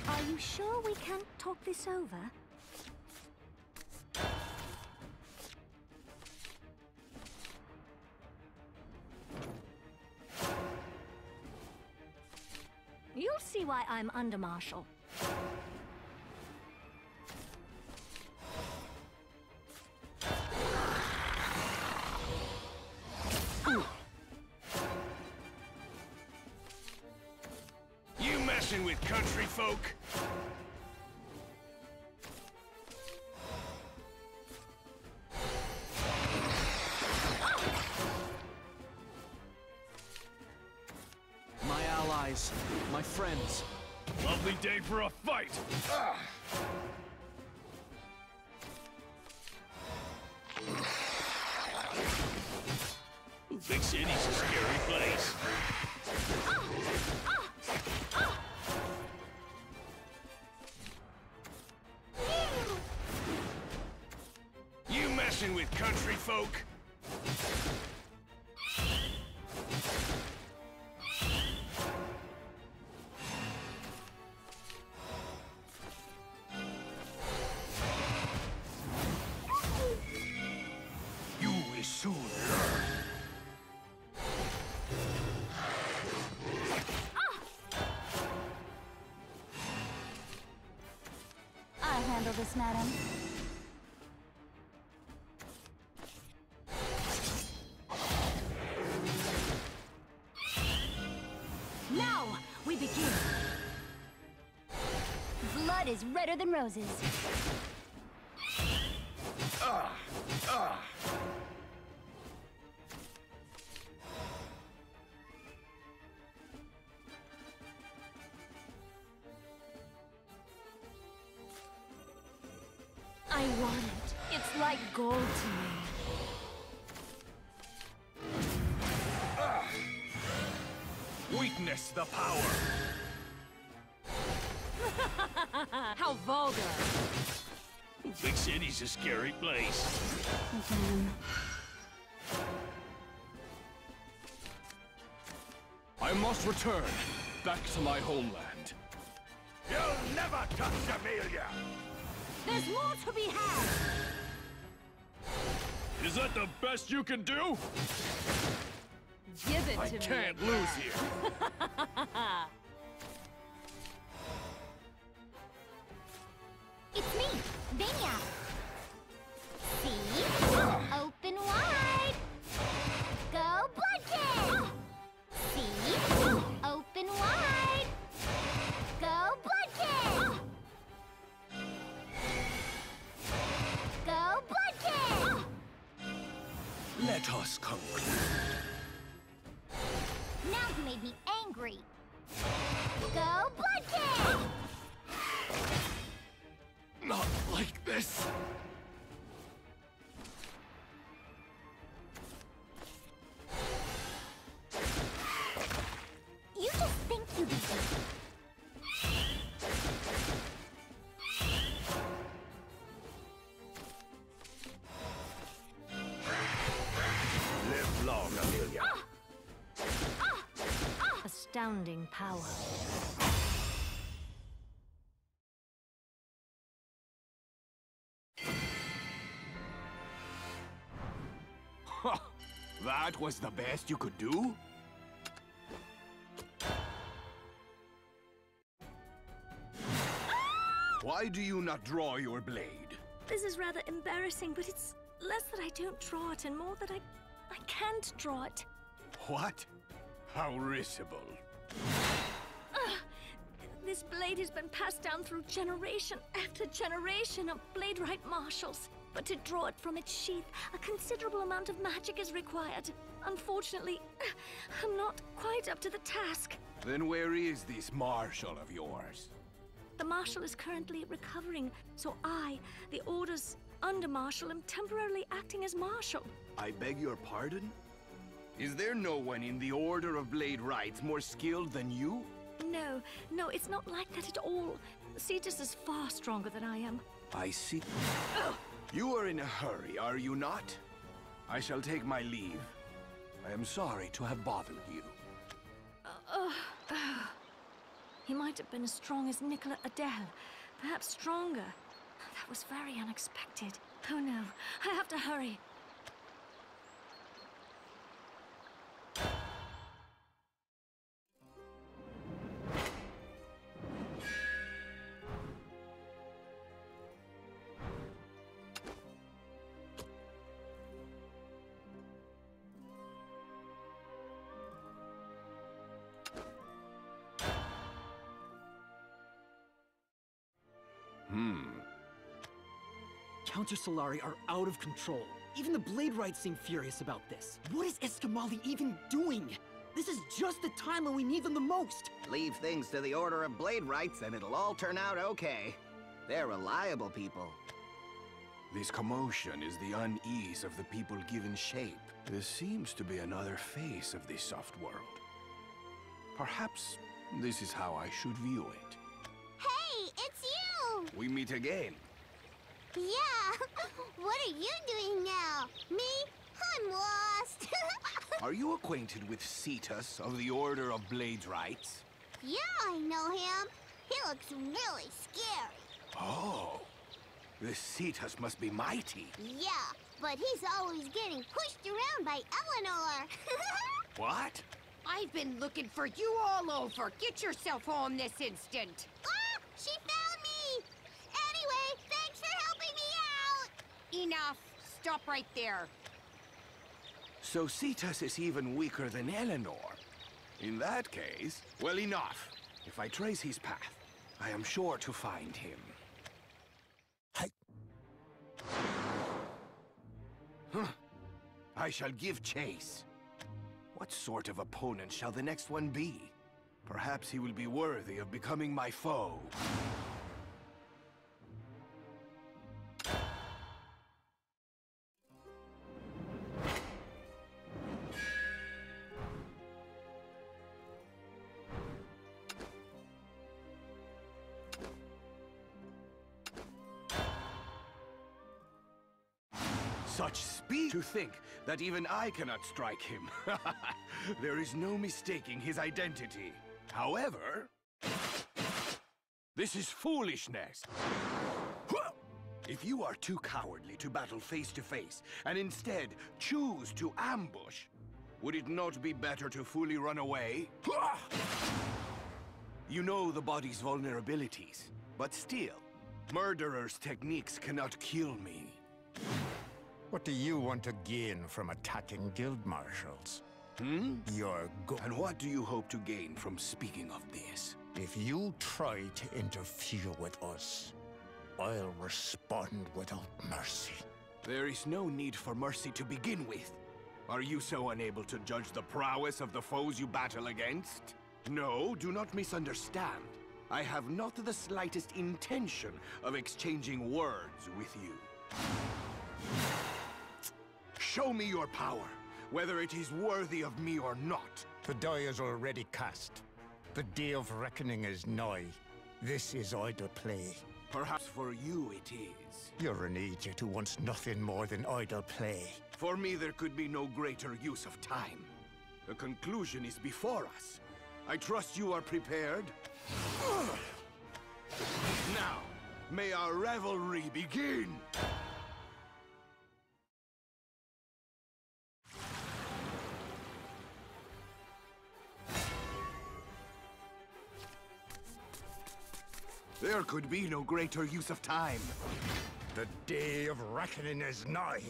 Are you sure we can't talk this over? You'll see why I'm under Marshal. You messing with country folk? My allies, my friends. Lovely day for a fight! Big City's a scary place. You messing with country folk? You will soon learn. I'll handle this, madam. Now, we begin. Blood is redder than roses. I want it. It's like gold to me. Witness the power! How vulgar! Big City's a scary place. I must return back to my homeland. You'll never touch Amelia! There's more to be had! Is that the best you can do? Give it I to me. can't lose here. It's me, Vania. See? Open wide. Go Bloodkin! See? Open wide. Go Bloodkin! Go Bloodkin! Let us conclude. Now you made me angry. Go Bloodkin! Not like this. You just think you do this. Live long, Amelia. Astounding power. That was the best you could do? Why do you not draw your blade? This is rather embarrassing, but it's less that I don't draw it and more that I can't draw it. What? How risible. This blade has been passed down through generation after generation of blade-right marshals. But to draw it from its sheath, a considerable amount of magic is required. Unfortunately, I'm not quite up to the task. Then where is this marshal of yours? The marshal is currently recovering, so I, the Order's under-marshal, am temporarily acting as marshal. I beg your pardon? Is there no one in the Order of Blade Rights more skilled than you? No, it's not like that at all. Cetus is far stronger than I am. I see. You are in a hurry, are you not? I shall take my leave. I am sorry to have bothered you. He might have been as strong as Nicola Adele, perhaps stronger. That was very unexpected. Oh no, I have to hurry. Counter Solari are out of control. Even the Blade Rights seem furious about this. What is Escamali even doing? This is just the time when we need them the most. Leave things to the Order of Blade Rights and it'll all turn out okay. They're reliable people. This commotion is the unease of the people given shape. This seems to be another face of this soft world. Perhaps this is how I should view it. Hey, it's you! We meet again. Yeah! What are you doing now? Me? I'm lost! Are you acquainted with Cetus of the Order of Blade Rights? Yeah, I know him. He looks really scary. Oh, this Cetus must be mighty. Yeah, but he's always getting pushed around by Eleanor. What? I've been looking for you all over. Get yourself home this instant. Ah! She found me! Anyway, thanks for helping me out! Enough. Stop right there. So Cetus is even weaker than Eleanor. In that case, well, enough. If I trace his path, I am sure to find him. I shall give chase. What sort of opponent shall the next one be? Perhaps he will be worthy of becoming my foe. such speed! To think that even I cannot strike him. There is no mistaking his identity. However, this is foolishness. If you are too cowardly to battle face to face, and instead choose to ambush, would it not be better to fully run away? You know the body's vulnerabilities, but still, murderers' techniques cannot kill me. What do you want to gain from attacking guild marshals? Your And what do you hope to gain from speaking of this? If you try to interfere with us, I'll respond without mercy. There is no need for mercy to begin with. Are you so unable to judge the prowess of the foes you battle against? No, do not misunderstand. I have not the slightest intention of exchanging words with you. Show me your power, whether it is worthy of me or not. The die is already cast. The day of reckoning is nigh. This is idle play. Perhaps for you it is. You're an idiot who wants nothing more than idle play. For me, there could be no greater use of time. The conclusion is before us. I trust you are prepared. Now, may our revelry begin! There could be no greater use of time. The day of reckoning is nigh.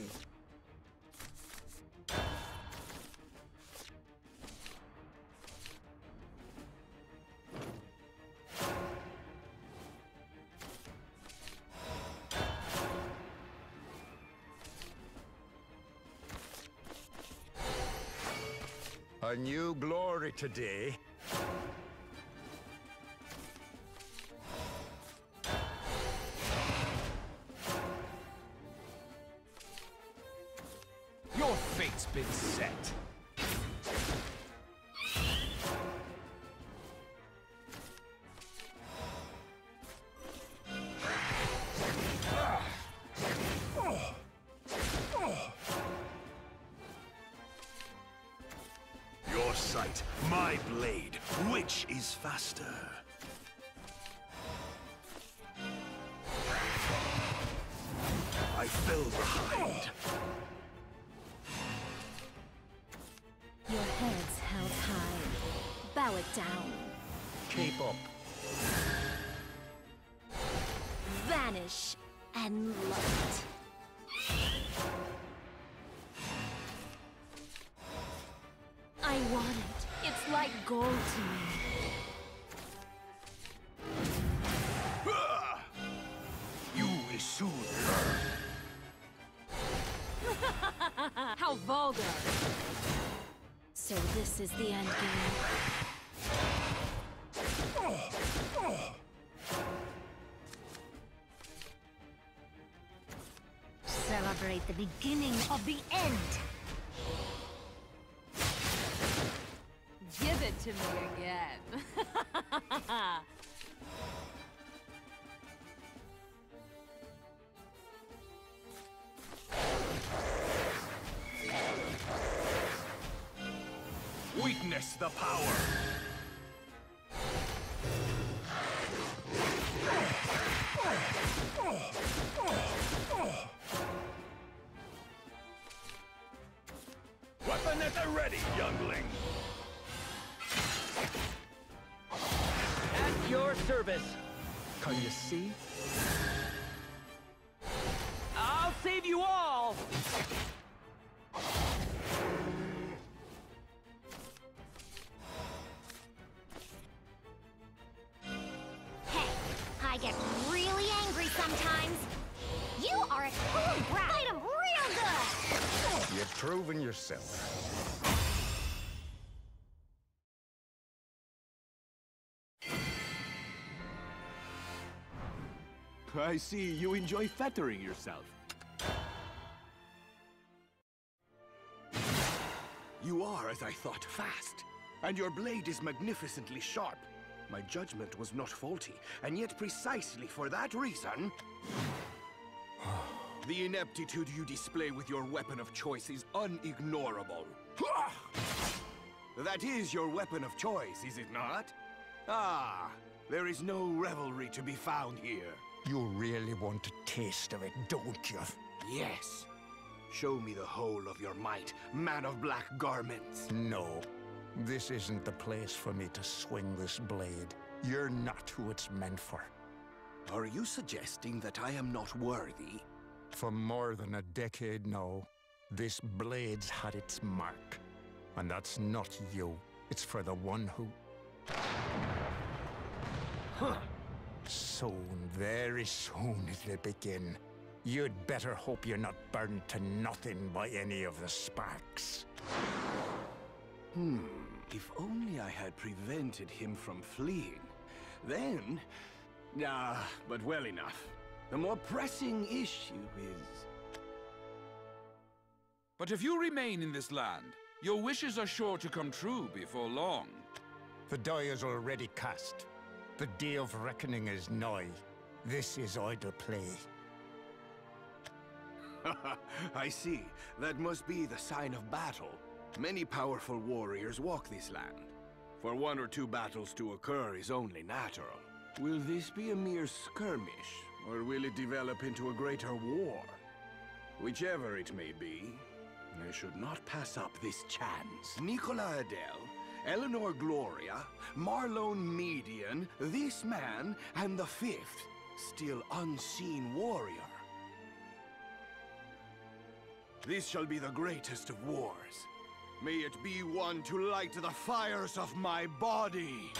A new glory today. Your fate's been set. Your sight, my blade. Which is faster? I fell behind. Your head's held high. Bow it down. Keep up. Vanish and light. I want it. It's like gold to me. You will soon learn. How vulgar! So this is the end game. Celebrate the beginning of the end. Give it to me again. Witness the power. Weapon at the ready, youngling. At your service. Can you see? I'll save you all. I get really angry sometimes. You are a cool brat. Fight him real good. You've proven yourself. I see you enjoy fettering yourself. You are, as I thought, fast. And your blade is magnificently sharp. My judgment was not faulty, and yet precisely for that reason... The ineptitude you display with your weapon of choice is unignorable. That is your weapon of choice, is it not? Ah, there is no revelry to be found here. You really want a taste of it, don't you? Yes. Show me the whole of your might, man of black garments. No. This isn't the place for me to swing this blade. You're not who it's meant for. Are you suggesting that I am not worthy? For more than a decade now, this blade's had its mark. And that's not you. It's for the one who... Huh. Soon, very soon it'll begin. You'd better hope you're not burned to nothing by any of the sparks. If only I had prevented him from fleeing. Then... but well enough. The more pressing issue is... But if you remain in this land, your wishes are sure to come true before long. The die is already cast. The day of reckoning is nigh. This is idle play. I see. That must be the sign of battle. Many powerful warriors walk this land. For 1 or 2 battles to occur is only natural. Will this be a mere skirmish, or will it develop into a greater war? Whichever it may be, I should not pass up this chance. Nicola Adele, Eleanor Gloria, Marlone Median, this man, and the 5th, still unseen warrior. This shall be the greatest of wars. May it be one to light the fires of my body.